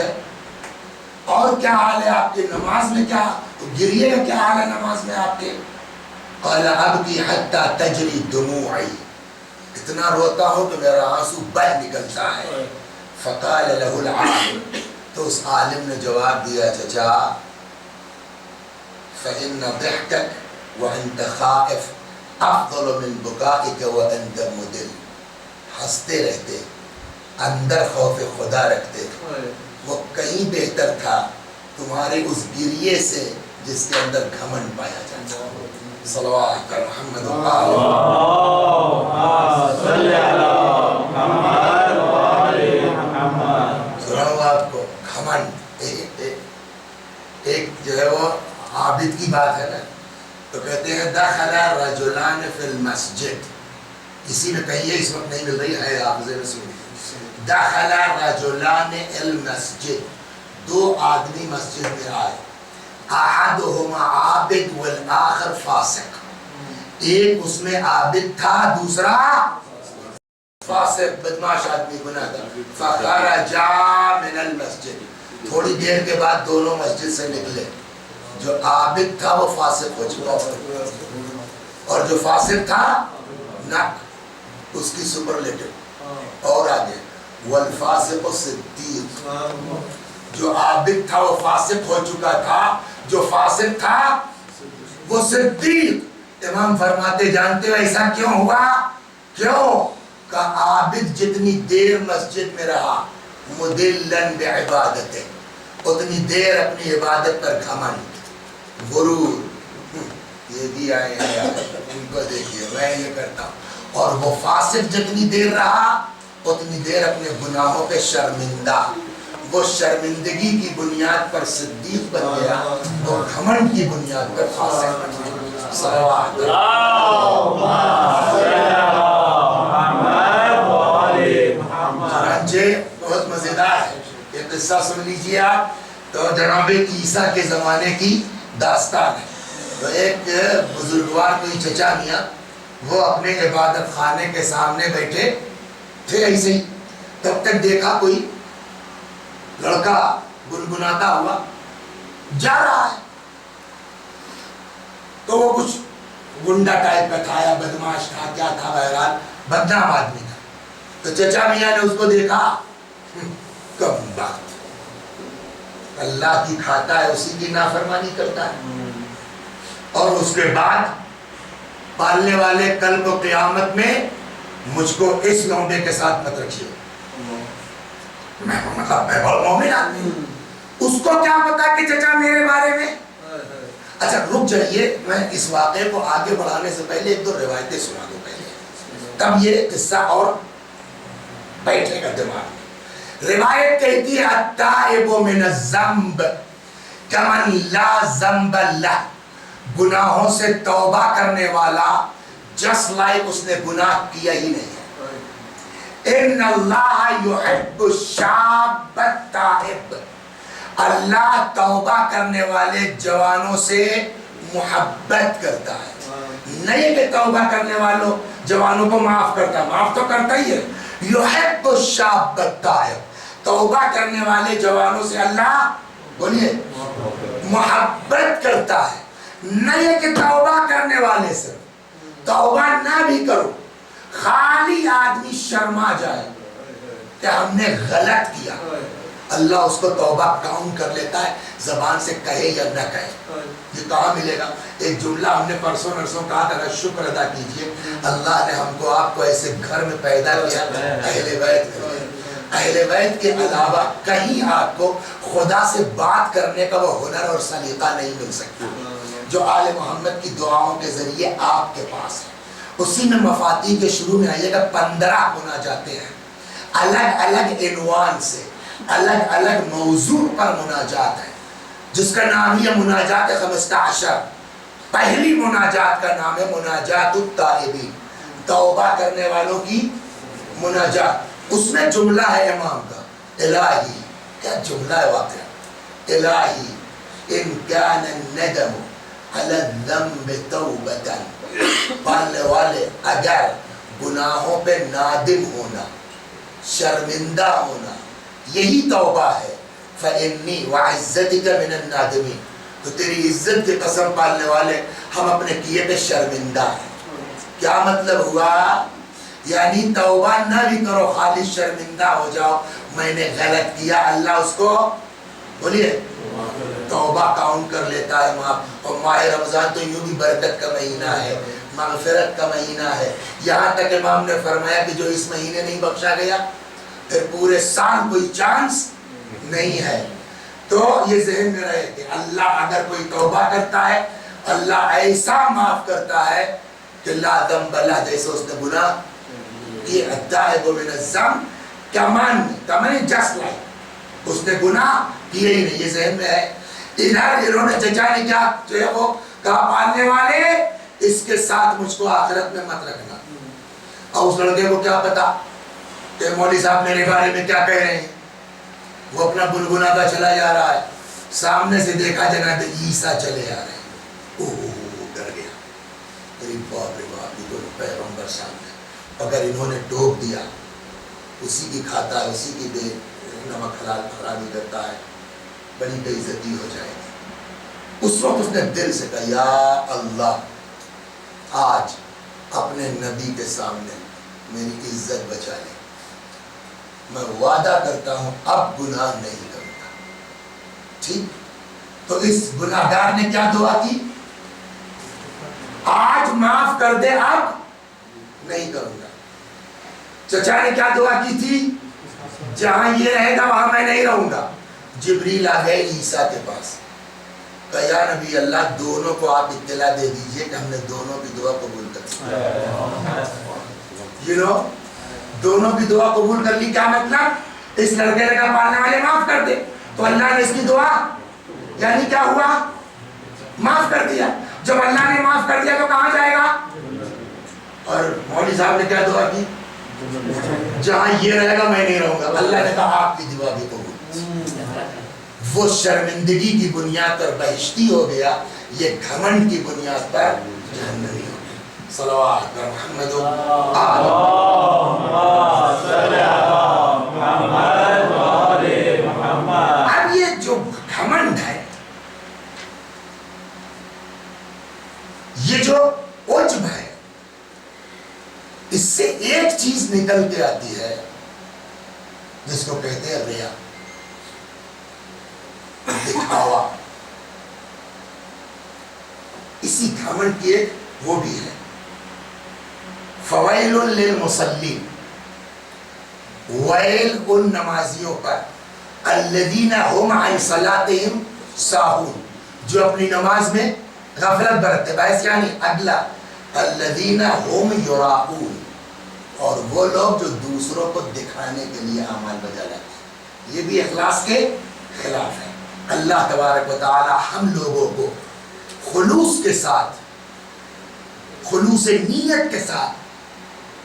S2: اور کیا حال ہے آپ کے نماز میں، کیا گریے کا کیا حال ہے نماز میں آپ کے؟ قال أبكي حتى تجري دموعي، اتنا روتا ہوں کہ میرا آنسو بہہ نکلتا ہے. فقال له العالم، تو اس عالم نے جواب دیا چچا فإن ضحكك وأنت خائف افضل من بکائک وانت مدل. ہنستے رہتے اندر خوف خدا رکھتے وہ کہیں بہتر تھا تمہارے اس گریے سے جس کے اندر گھمنڈ پایا جاتا. صلوات محمد سناؤں آپ کو گھمنڈ. ایک جو ہے وہ عابد کی بات ہے نا، تو کہتے ہیں دخل رجلان فی المسجد، اسی میں کہیے اس وقت نہیں مل رہی ہے حافظے میں سنیے. دخل رجلان المسجد، 2 آدمی مسجد میں آئے. احدهما عابد والآخر فاسق، ایک اس میں عابد تھا دوسرا فاسق بدماش آدمی گناہ گار. فخرجا من المسجد، تھوڑی دیر کے بعد دونوں مسجد سے نکلے. جو عابد تھا وہ فاسق ہو چکا اور جو فاسق تھا نک اس کی سپرلیٹو. اور آگے والفاسق صدیق. جو عابد تھا وہ فاسق ہو چکا تھا, جو فاسق تھا وہ صدیق. امام فرماتے جانتے ہو ایسا کیوں ہوا؟ کیوں کہ عابد جتنی دیر مسجد میں رہا مدلن بعبادت, اتنی دیر اپنی عبادت پر گھمنڈ غرور, یہ بھی آئے ہیں ان کو دیکھیے میں یہ کرتا ہوں. اور وہ فاسق جتنی دیر رہا اتنی دیر اپنے گناہوں پہ شرمندہ. وہ شرمندگی کی بنیاد پر صدیق بن گیا, وہ گھمنڈ کی بنیاد پر فاسق بن گیا. صلوات بہت مزیدار ہے یہ قصہ, سن لیجئے آپ. تو جناب عیسیٰ کے زمانے کی داستان ہے. تو ایک بزرگوار کوئی چچا میاں, وہ اپنے عبادت خانے کے سامنے بیٹھے تھے ایسے ہی, تب تک دیکھا کوئی لڑکا گنگناتا ہوا جا رہا ہے. تو وہ کچھ گنڈا ٹائپ کا تھا یا بدماش تھا, کیا تھا, بہرحال بدنام آدمی تھا. تو چچا میاں نے اس کو دیکھا, کم بات, اللہ کی کھاتا ہے اسی کی نافرمانی کرتا ہے. اور اس کے بعد پالنے والے کل کو قیامت میں مجھ کو اس لونڈے کے ساتھ مت رکھیے. میں بہت مومن آدمی, اس کو کیا پتا کہ چچا میرے بارے میں. اچھا رک جائیے, میں اس واقعے کو آگے بڑھانے سے پہلے ایک دو روایتیں سنا دوں پہلے, تب یہ قصہ اور بیٹھے گا دماغ میں. روایت کہتی ہے التائب من الذنب کمن لا ذنب لہ, گناہوں سے توبہ کرنے والا جس لائک اس نے گناہ کیا ہی نہیں ہے. ان اللہ یحب الشاب التائب, اللہ توبہ کرنے والے جوانوں سے محبت کرتا ہے. نہیں کہ توبہ کرنے والوں جوانوں کو معاف کرتا, معاف تو کرتا ہی ہے. یحب الشاب التائب, توبہ کرنے والے جوانوں سے اللہ بولیے محبت کرتا ہے. نہیں کہ توبہ کرنے والے سے توبہ نہ بھی کرو, خالی آدمی شرما جائے کہ ہم نے غلط کیا, اللہ اس کو توبہ کاؤنٹ کر لیتا ہے, زبان سے کہے یا نہ کہے. یہ کہاں ملے گا؟ ایک جملہ ہم نے پرسوں نرسوں کہا تھا, شکر ادا کیجئے اللہ نے ہم کو آپ کو ایسے گھر میں پیدا کیا اہل بیت کے. اہل بیت کے علاوہ کہیں آپ کو خدا سے بات کرنے کا وہ ہنر اور سلیقہ نہیں مل سکتا جو آل محمد کی دعاؤں کے ذریعے آپ کے پاس ہے. اسی میں مفاتیح کے شروع میں آئیے گا 15 مناجاتیں ہیں, الگ الگ عنوان سے, الگ الگ موضوع پر مناجات ہے, جس کا نام ہی ہے مناجات 15. پہلی مناجات کا نام ہے مناجات التائبین, توبہ کرنے والوں کی مناجات. اس میں جملہ ہے امام کا, الہی, کیا جملہ ہے واقعہ, الہی ان کان الندم علی الذنب توبۃ, پالنے والے اگر گناہوں پہ نادم ہونا, شرمندہ ہونا یہی توبہ ہے, فإنی وعزتک من النادمین, تو تیری عزت کی قسم پالنے والے ہم اپنے کیے پہ شرمندہ ہیں. کیا مطلب ہوا؟ یعنی توبہ نہ بھی کرو, خالی شرمندہ ہو جاؤ میں نے غلط کیا, اللہ اس کو بولیے توبہ کاؤنٹ کر لیتا ہے معاف. اور ماہ رمضان تو یوں بھی برکت کا مہینہ ہے, مغفرت کا مہینہ ہے. یہاں تک امام نے فرمایا کہ جو اس مہینے نہیں بخشا گیا پھر پورے سال کوئی چانس نہیں ہے. تو یہ ذہن میں رہے کہ اللہ اگر کوئی توبہ کرتا ہے اللہ ایسا معاف کرتا ہے کہ لا ذنب لہ, جیسے اس نے گناہ کیے. التائب من الذنب کمن جسٹ لائک, اس نے گناہ کیے ہی نہیں. یہ ذہن میں ہے. ادھر انہوں نے چچا نے کیا جو ہے وہ کہا, پالنے والے اس کے ساتھ مجھ کو آخرت میں مت رکھنا. اور اس لڑکے کو کیا پتا کہ مولوی صاحب میرے بارے میں کیا کہہ رہے ہیں. وہ اپنا گنگناتا چلا جا رہا ہے, سامنے سے دیکھا جناب عیسیٰ چلے آ رہے ہیں. اوہ ڈر گیا, میری باپ رے باپ, یہ تو پیغمبر سامنے, اگر انہوں نے ٹوک دیا اسی کی کھاتا ہے, اسی کی بے نمک حلال خرابی کرتا ہے, بڑی بے عزتی ہو جائے گی۔ اس وقت اس نے دل سے کہا یا اللہ آج اپنے نبی کے سامنے میری عزت بچا لے، میں وعدہ کرتا ہوں اب گناہ نہیں کروں گا۔ ٹھیک، تو اس گناہگار نے کیا دعا کی؟ آج معاف کر دے، اب نہیں کروں گا۔ چچا نے کیا دعا کی تھی؟ جہاں یہ رہے گا وہاں میں نہیں رہوں گا۔ جبریل آ گئے عیسیٰ کے پاس، کہا یا نبی اللہ دونوں کو آپ اطلاع دے دیجئے کہ ہم نے دونوں کی دعا قبول کر لی۔ دونوں کی دعا قبول کر لی، کیا مطلب؟ اس لڑکے نے کہا پالنے والے معاف کر دے، تو اللہ نے اس کی دعا یعنی کیا ہوا؟ معاف کر دیا۔ جب اللہ نے معاف کر دیا تو کہاں جائے گا؟ اور مولوی صاحب نے کیا دعا کی؟ جہاں یہ رہے گا میں نہیں رہوں گا۔ اللہ نے کہا آپ کی دعا بھی قبول۔ وہ شرمندگی کی بنیاد پر بہشتی ہو گیا، یہ گھمنڈ کی بنیاد پر جہنمی ہو گیا۔ صلوات بر محمد اب یہ جو گھمنڈ ہے، یہ جو عجب ہے، اس سے ایک چیز نکل کے آتی ہے جس کو کہتے ہیں ریا، دکھاوا۔ اسی گھمنڈ کی ایک وہ بھی ہے، فویل للمصلین، ویل ان نمازیوں پر، الذین هم عن صلاتهم ساہون، جو اپنی نماز میں غفلت برتتے، باعث یعنی اگلا، الذین هم یراؤون، اور وہ لوگ جو دوسروں کو دکھانے کے لیے اعمال بجا لاتے ہیں۔ یہ بھی اخلاص کے خلاف ہے۔ اللہ تبارک و تعالی ہم لوگوں کو خلوص کے ساتھ، خلوص نیت کے ساتھ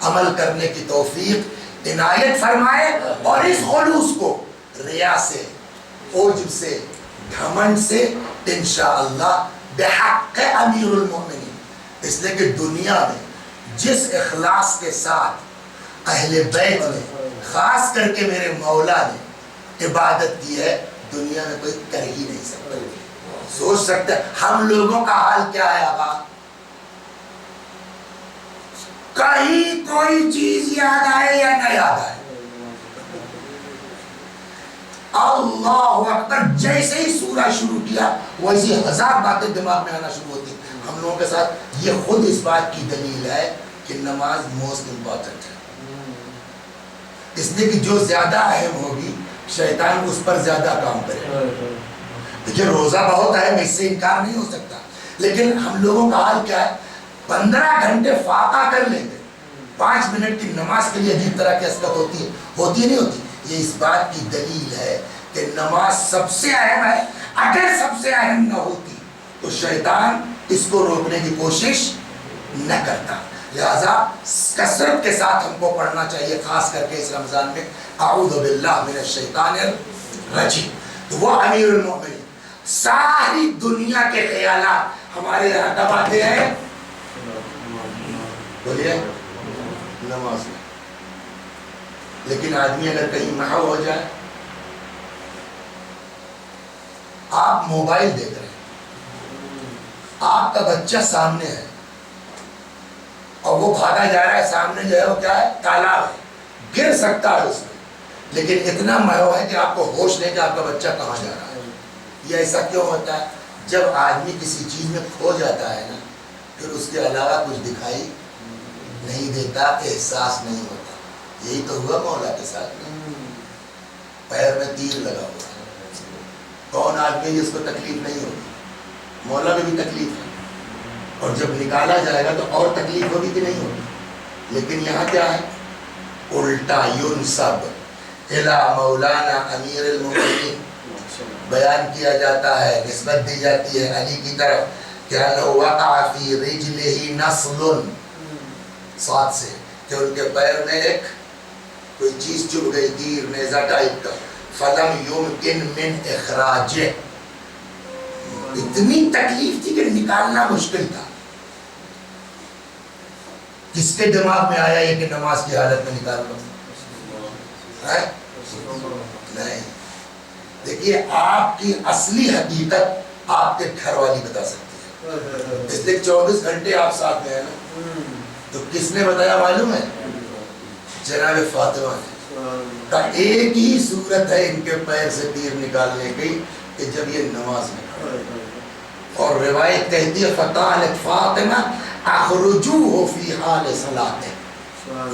S2: عمل کرنے کی توفیق عنایت فرمائے، اور اس خلوص کو ریا سے، عجب سے، گھمنڈ سے انشاءاللہ بحق امیر المومنین، اس لیے کہ دنیا میں جس اخلاص کے ساتھ اہل بیت نے، خاص کر کے میرے مولا نے عبادت کی ہے، دنیا میں کوئی کر ہی نہیں سکتا۔ سوچ سکتے ہم لوگوں کا حال کیا ہے آقا؟ کہیں کوئی چیز یاد آئے یا نہ یاد آئے، اللہ اکبر، جیسے ہی سورہ شروع کیا ویسے ہزار باتیں دماغ میں آنا شروع ہوتی۔ ہم لوگوں کے ساتھ یہ خود اس بات کی دلیل ہے کہ نماز موسٹ امپورٹنٹ ہے، اس لیے کہ جو زیادہ اہم ہوگی شیطان اس پر زیادہ کام کرے۔ دیکھیں روزہ بہت ہے، میں اس سے انکار نہیں ہو سکتا، لیکن ہم لوگوں کا حال کیا ہے؟ 15 گھنٹے فاقہ کر لیں گے، 5 منٹ کی نماز کے لیے عجیب طرح کی حسرت ہوتی ہے، ہوتی نہیں ہوتی؟ یہ اس بات کی دلیل ہے کہ نماز سب سے اہم ہے۔ اگر سب سے اہم نہ ہوتی تو شیطان اس کو روکنے کی کوشش نہ کرتا۔ لہذا کثرت کے ساتھ ہم کو پڑھنا چاہیے، خاص کر کے اس رمضان میں اعوذ باللہ من الشیطان الرجیم۔ تو وہ امیر المومنین، ساری دنیا کے خیالات ہمارے یہاں کب آتے ہیں؟ بولیے نماز میں۔ لیکن آدمی اگر کہیں محو ہو جائے، آپ موبائل دیکھ رہے ہیں، آپ کا بچہ سامنے ہے اور وہ بھاگا جا رہا ہے، سامنے جو ہے وہ کیا ہے؟ تالاب ہے، گر سکتا ہے اس میں، لیکن اتنا محو ہے کہ آپ کو ہوش نہیں کہ آپ کا بچہ کہاں جا رہا ہے۔ یہ ایسا کیوں ہوتا ہے؟ جب آدمی کسی چیز میں کھو جاتا ہے نا، پھر اس کے علاوہ کچھ دکھائی نہیں دیتا، احساس نہیں ہوتا۔ یہی تو ہوا مولا کے ساتھ میں، پیر میں تیر لگا ہوا ہے، کون آدمی جس کو تکلیف نہیں ہوگی؟ مولا میں بھی تکلیف ہے، اور جب نکالا جائے گا تو اور تکلیف ہوگی کہ نہیں ہوگی؟ لیکن یہاں کیا ہے؟ الٹا ینسب الی مولانا امیر المومنین، بیان کیا جاتا ہے، نسبت دی جاتی ہے علی کی طرف کہ وقع فی رجلہ نصل، ساتھ سے کہ ان کے پیر میں ایک کوئی چیز چبھ گئی، تیر نیزہ ٹائپ کا، فلم یمکن من اخراجہ، اتنی تکلیف تھی کہ نکالنا مشکل تھا۔ کس کے دماغ میں آیا یہ کہ نماز کی حالت میں نکال لو؟ نہیں، دیکھیے آپ کی اصلی حقیقت آپ کے گھر والی بتا سکتی ہے، اس لیے 24 گھنٹے آپ ساتھ میں ہیں نا. تو کس نے بتایا معلوم ہے؟ جناب فاطمہ نے. کا ایک ہی صورت ہے ان کے پیر سے تیر نکالنے کی کہ جب یہ نماز میں کھڑے. اور روایت کہتی ہے فقالت فاطمہ اخرجوہ فی حال صلاته،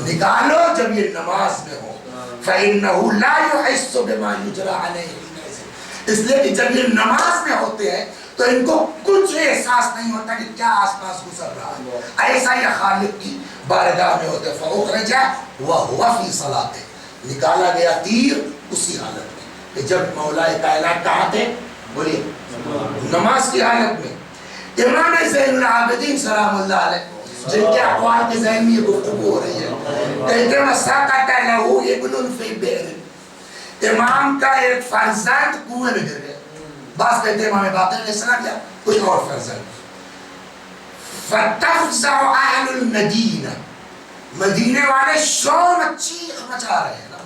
S2: نکالو جب یہ نماز میں ہو. فإنه لا يحس بما يجرى عليه، اس لیے کہ جب یہ نماز میں ہوتے ہیں تو ان کو کچھ احساس نہیں ہوتا کہ کیا آس پاس گزر رہا ہے. ایسا یہ خالق کی بارگاہ میں ہوتے. فأخرج وهو في صلاته، نکالا گیا تیر اسی حالت میں کہ جب مولا کائنات کہاں تھے؟ بولیے نماز کی حالت میں. امام زین العابدین سلام اللہ علیہ جن کے اقوال کے ذہن میں یہ گفتگو ہو رہی ہے، کہتے ہیں وَسَقَطَ لَهُ ابْنٌ فِي بِئْرٍ، امام کا ایک فرزند کنویں میں گر گیا. بعض کہتے ہیں امام باقر علیہ السلام یا کوئی اور فرزند. فَتَفْزَعُ أَهْلُ الْمَدِينَةِ، مدینے والے شور چیخ مچا رہے ہیں نا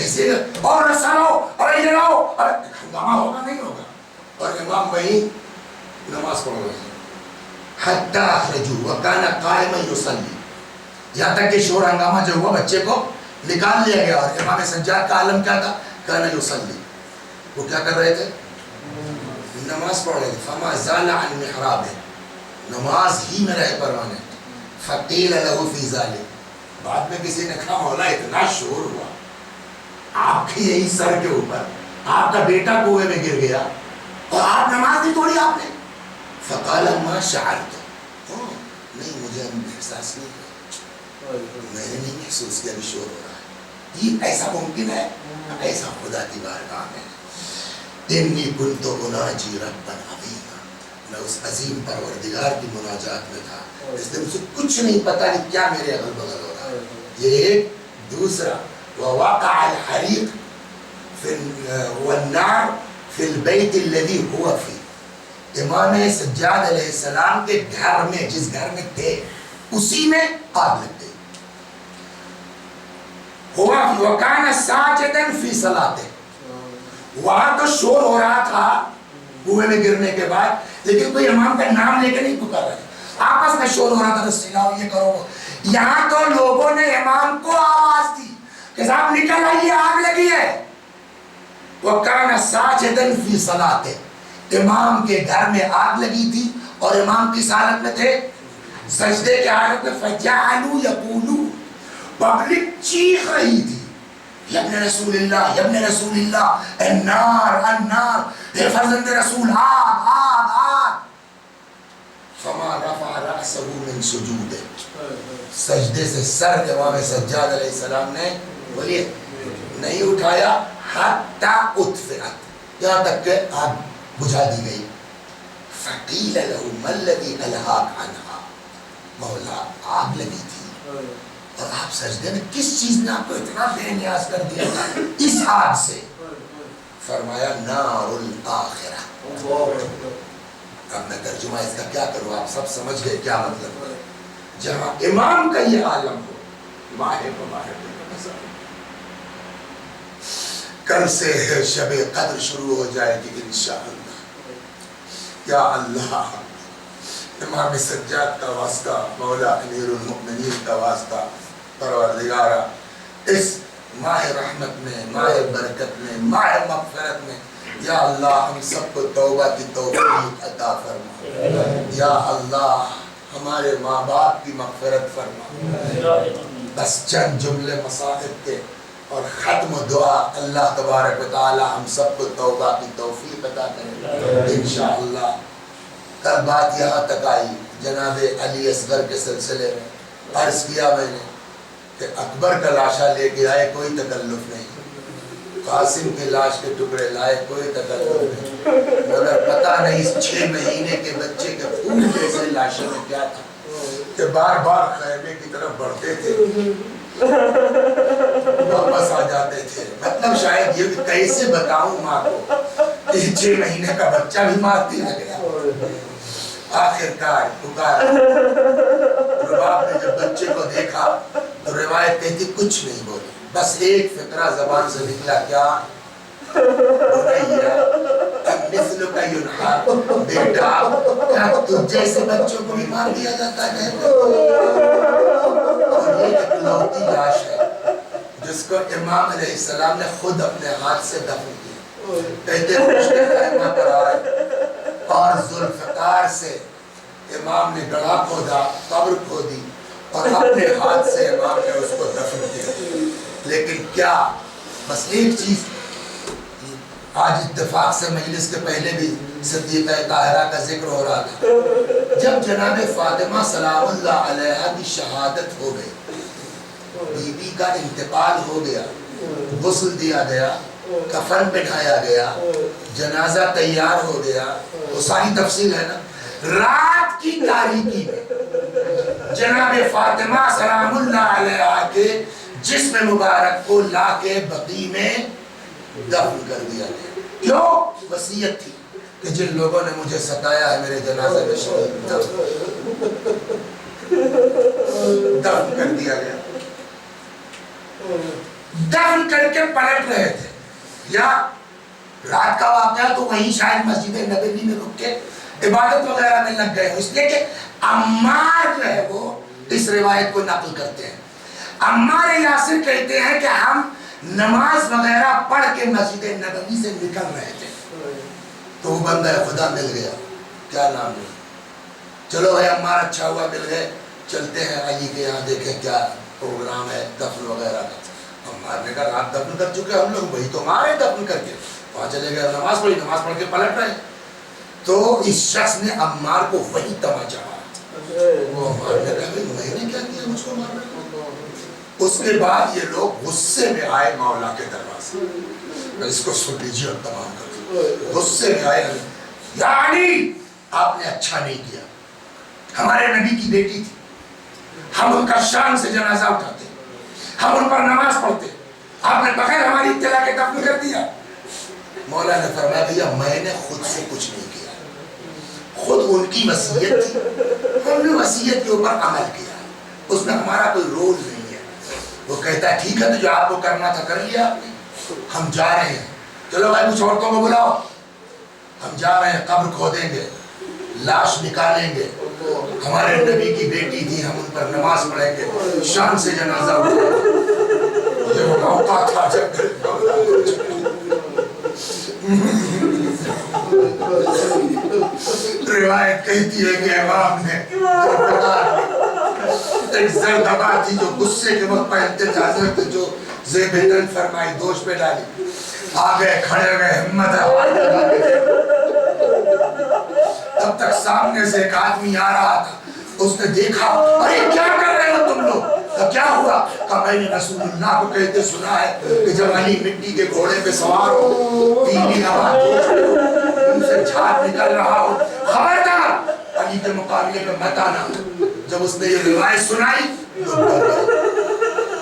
S2: ایسے، اور رسالو اور ادھر آؤ، اور ہنگامہ ہوگا نہیں ہوگا. اور امام وہیں نماز پڑھ رہے ہیں. حتی اخرجو وکانا قائما یصلی، یہاں تک کہ شور ہنگامہ جو ہوا بچے کو نکال لیا گیا. اور امام سجاد کا عالم کیا تھا؟ کانا یصلی، وہ کیا کر رہے تھے؟ نماز پڑھ رہے تھے. فما زال عن محرابہ، نماز ہی میں رہے پروانے. فقیل له فی ذلک، بعد میں کسی نے کہا مولا اتنا شور ہوا آپ کی یہی سر کے اوپر، آپ کا بیٹا کنویں میں گر گیا اور آپ نماز نہیں توڑی آپ نے. فقال ما شعرت، نہیں مجھے احساس نہیں ہوا، میں نے نہیں محسوس کیا کہ شور ہو رہا ہے. یہ ایسا ممکن ہے؟ ایسا خدا کی بارگاہ میں. انی کنت اناجی ربا عظیما، میں اس عظیم پروردگار کی مناجات میں تھا، اس لیے مجھے کچھ نہیں پتا کہ کیا میرے اگل بغل ہو رہا ہے. یہ ایک. دوسرا ووقع الحریق والنار فی البیت الذی هو فی، امام سجاد علیہ السلام کے گھر میں جس گھر میں تھے اسی میں آگ لگ گئی. ہوا وکان ساجدا فی صلاته، وہاں تو شور ہو رہا تھا کنویں میں گرنے کے بعد، لیکن کوئی امام کا نام لے کے نہیں پکار رہے، آپس میں شور ہو رہا تھا رسی لاؤ یہ کرو. یہاں تو لوگوں نے امام کو آواز دی کہ صاحب نکل آئیے آگ لگی ہے. وکان ساجدا فی صلاته، امام کے گھر میں آگ لگی تھی اور امام کس حالت میں تھے؟ سجدے کے حالت میں. فجعلوا یقولون، پبلک چیخ رہی تھی ابن رسول اللہ ابن رسول اللہ، النار النار، اے فرزند رسول آگ آگ آگ. فما رفع رأسه من سجود، سجدے سے سر امام سجاد علیہ السلام نے بولیے نہیں اٹھایا. حتی اطفئت، یہاں تک کہ آگ بجھا دی گئی. فقیل له ما الذی الہاک عنہا، مولا آگ لگی تھی اور آپ سجدے میں کس چیز نے آپ کو اتنا بے نیاز کر دیا تھا اس آگ سے؟ فرمایا نار الآخرہ. اب میں ترجمہ اس کا کیا کروں، آپ سب سمجھ گئے کیا مطلب ہے. جہاں امام کا یہ عالم ہو، ماہ کل سے شب قدر شروع ہو جائے گی انشاءاللہ. یا اللہ، امام سجاد کا واسطہ، مولا امیر المؤمنین کا واسطہ، پروردگارہ اس ماہ رحمت میں، ماہ برکت میں، ماہ مغفرت میں یا اللہ ہم سب کو توبہ کی توفیق عطا فرما. یا اللہ ہمارے ماں باپ کی مغفرت فرما. بس چند جملے مصاحب کے اور ختم دعا، اللہ تبارک و تعالی ہم سب کو توبہ کی توفیق عطا کرے انشاءاللہ. کل بات یہاں تک آئی جناب علی اصغر کے سلسلے میں، عرض کیا میں نے کہ اکبر کا لاشا لے کے آئے کوئی تکلف نہیں، قاسم کے لاش کے ٹکڑے لائے کوئی تکلف نہیں، مگر پتہ نہیں 6 مہینے کے بچے کے خون جیسے لاشوں میں کیا تھا کہ بار بار خیمے کی طرف بڑھتے تھے واپس آ جاتے تھے. مطلب شاید یہ کہ کیسے بتاؤں ماں کو کہ 6 مہینے کا بچہ بھی مار دیا گیا. آخر کار پکارا. رباب نے جب بچے کو دیکھا تو روایت کہتی کچھ نہیں بولی، بس ایک فقرہ زبان سے نکلا، کیا بیٹا کیا تجھ جیسے بچوں کو بھی مار دیا جاتا ہے؟ اور یہ اکلوتی لاش ہے جس کو امام علیہ السلام نے خود اپنے ہاتھ سے دفن کیا. کہتے ہیں خیمہ پر آئے اور ذوالفقار سے امام نے گڑھا کھودا، قبر کھودی اور اپنے ہاتھ سے امام نے اس کو دفن کیا. لیکن کیا بس ایک چیز، آج اتفاق سے مجلس کے پہلے بھی صدیقہ طاہرہ کا ذکر ہو رہا تھا. جب جناب فاطمہ سلام اللہ علیہا کی شہادت ہو گئی، بی بی کا انتقال ہو گیا، غسل دیا گیا، کفن پہنایا گیا، جنازہ تیار ہو گیا، وہ ساری تفصیل ہے نا. رات کی تاریکی میں جناب فاطمہ سلام اللہ علیہا کے جسم مبارک کو لا کے بقیع میں دفن کر دیا گیا. کیوں؟ وصیت تھی کہ جن لوگوں نے مجھے ستایا ہے میرے جنازے میں شہید دفن کر دیا گیا. دفن کر کے پلٹ رہے تھے، یا رات کا واقعہ تو وہیں شاید مسجد نبوی میں رک کے عبادت وغیرہ میں لگ گئے، اس لیے کہ عمار جو ہے وہ اس روایت کو نقل کرتے ہیں. عمار یاسر کہتے ہیں کہ ہم نماز وغیرہ پڑھ کے مسجد نبوی سے نکل رہے تھے تو وہ بندہ خدا مل گیا. کیا نام ہے؟ چلو بھائی عمار اچھا ہوا مل گئے، چلتے ہیں علی کے یہاں دیکھیں کیا پروگرام ہے دفن وغیرہ کا. عمار نے کہا رات دفن کر چکے ہم لوگ، وہی تو مارے دفن کر کے. وہاں چلے گئے، نماز پڑھی، نماز پڑھ کے پلٹ رہے تو اس شخص نے عمار کو وہی تماچا مارا. وہ عمار نے کہا میں نے کیا کیا مجھ کو مارنا. اس کے بعد یہ لوگ غصے میں آئے مولا کے دروازے. اس کو سن لیجیے اور تمام کر دیجیے. غصے میں آئے، یعنی آپ نے اچھا نہیں کیا، ہمارے نبی کی بیٹی تھی، ہم ان کا شان سے جنازہ اٹھاتے، ہم ان پر نماز پڑھتے، آپ نے بغیر ہماری اطلاع کے دفن کر دیا. مولا نے فرمایا بھیا میں نے خود سے کچھ نہیں کیا، خود ان کی وصیت تھی، ہم نے وصیت کے اوپر عمل کیا، اس میں ہمارا کوئی رول نہیں ہے. وہ کہتا ہے ٹھیک ہے تو جو آپ کو کرنا تھا کر لیا آپ نے، ہم جا رہے ہیں. چلو بھائی کچھ عورتوں کو بلاؤ، ہم جا رہے ہیں، قبر کھودیں گے، لاش نکالیں گے، ہمارے نبی کی بیٹی تھی، ہم ان پر نماز پڑھیں گے، شان سے جنازہ اٹھائیں گے. یہ وہ موقع تھا جب روایت کہتی ہے کہ امام نے ایک زردبا تھی جو غصے کے وقت پہنتے تھے، حضرت جو زیب دل فرمائی دوش پہ ڈالی، آگے کھڑے ہوئے ہمت ہے. تب تک سامنے سے ایک آدمی آ رہا تھا، اس نے دیکھا ارے کیا کر رہے ہو تم لوگ؟ کیا ہوا؟ کہا میں نے رسول اللہ کو کہتے سنا ہے کہ جب علی مٹی کے گھوڑے پہ سوار ہو، پیلی ہوا دوش پہ ہو، ان سے جھاگ نکل رہا ہو، خبردار علی کے مقابلے پہ مت آنا. جب اس نے یہ روایت سنائی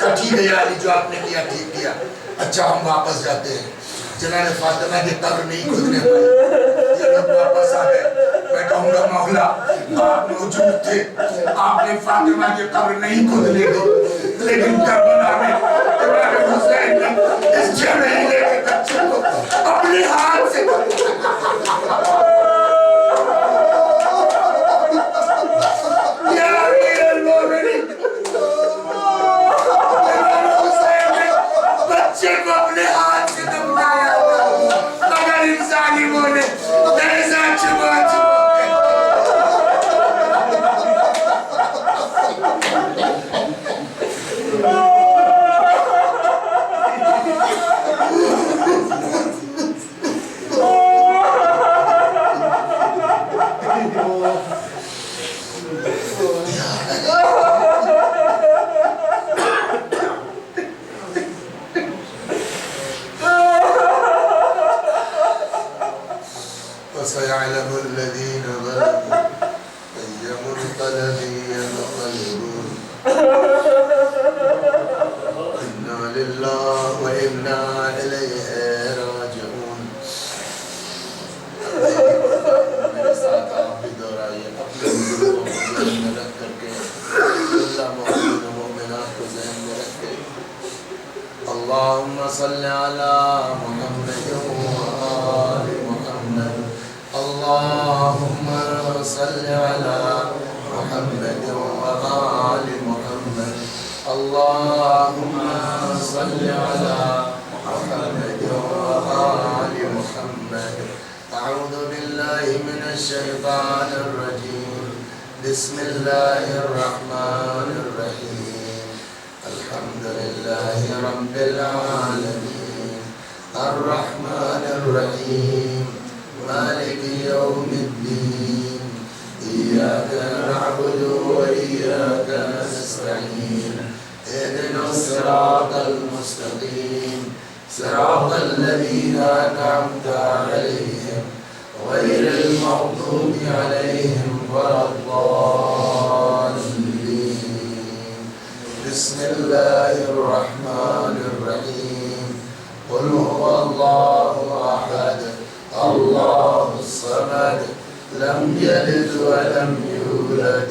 S2: کہا ٹھیک ہے یا علی جو آپ نے کیا ٹھیک کیا، اچھا ہم واپس جاتے ہیں. جناب فاطمہ کی قبر نہیں کھودنے پائی، یہ لوگ واپس آ گئے. میں کہوں گا مولا آپ موجود تھے، آپ نے فاطمہ کی قبر نہیں کھودنے دی، لیکن کربلا میں امام حسین نے اس جمیلے کے بچے کو اپنے ہاتھ سے بچے کو اپنے ہاتھ سے دبایا، مگر ان ظالموں نے نیزہ چبا چبا وَسَيَعْلَمُ الَّذِينَ ظَلَمُوا أَيَّ مُنقَلَبٍ يَنقَلِبُونَ.
S1: اللهم صل على محمد وآل محمد اللهم صل على محمد وآل محمد اللهم صل على محمد وآل محمد أعوذ بالله من الشيطان الرجيم بسم الله الرحمن الرحيم الحمد لله رب العالمين الرحمن الرحيم مالك يوم الدين إياك نعبد وإياك نستعين اهدنا الصراط المستقيم صراط الذين أنعمت عليهم غير المغضوب عليهم ولا الضالين بسم الله الرحمن الرحيم قل هو الله أحد الله الصمد لم يلد ولم يولد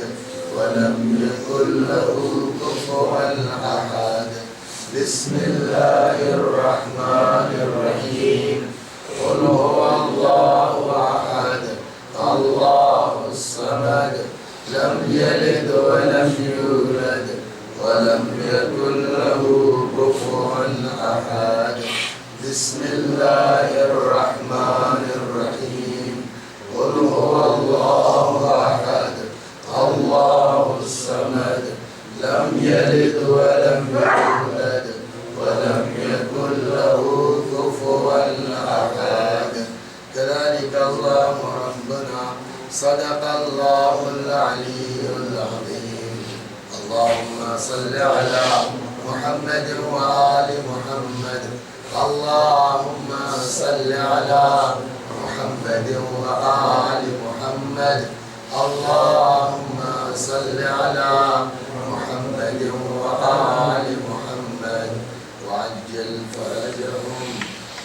S1: ولم يكن له كفوا أحد بسم الله الرحمن الرحيم قل هو الله أحد الله الصمد لم يلد ولم يولد ولم يكن له كفوا أحد بسم الله الرحمن الرحيم قل هو الله أحد الله الصمد لم يلد ولم يولد ولم يكن له كفوا أحد كذلك الله ربنا صدق الله العلي العظيم اللهم صل على محمد وآل محمد اللهم صل على محمد وآل محمد اللهم صل على محمد وآل محمد وعجل فرجهم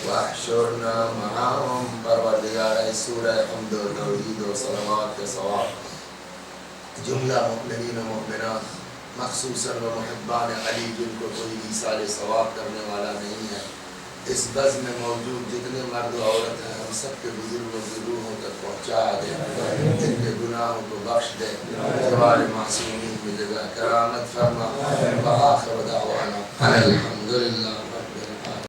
S1: واحشرنا معهم پروردگار سورہ حمد و توحید و صلوات کے ثواب جملہ مؤمنین و مؤمنات مخصوصاً و محبان علی جن کو کوئی ایصال ثواب کرنے والا نہیں ہے اس بزم میں موجود جتنے مرد و عورت ہیں ہم سب کے بزرگ و ضروحوں تک پہنچا دے جن کے گناہوں کو بخش دے جوار معصومین کی جگہ کرامت فرما وآخر دعوانا الحمدللہ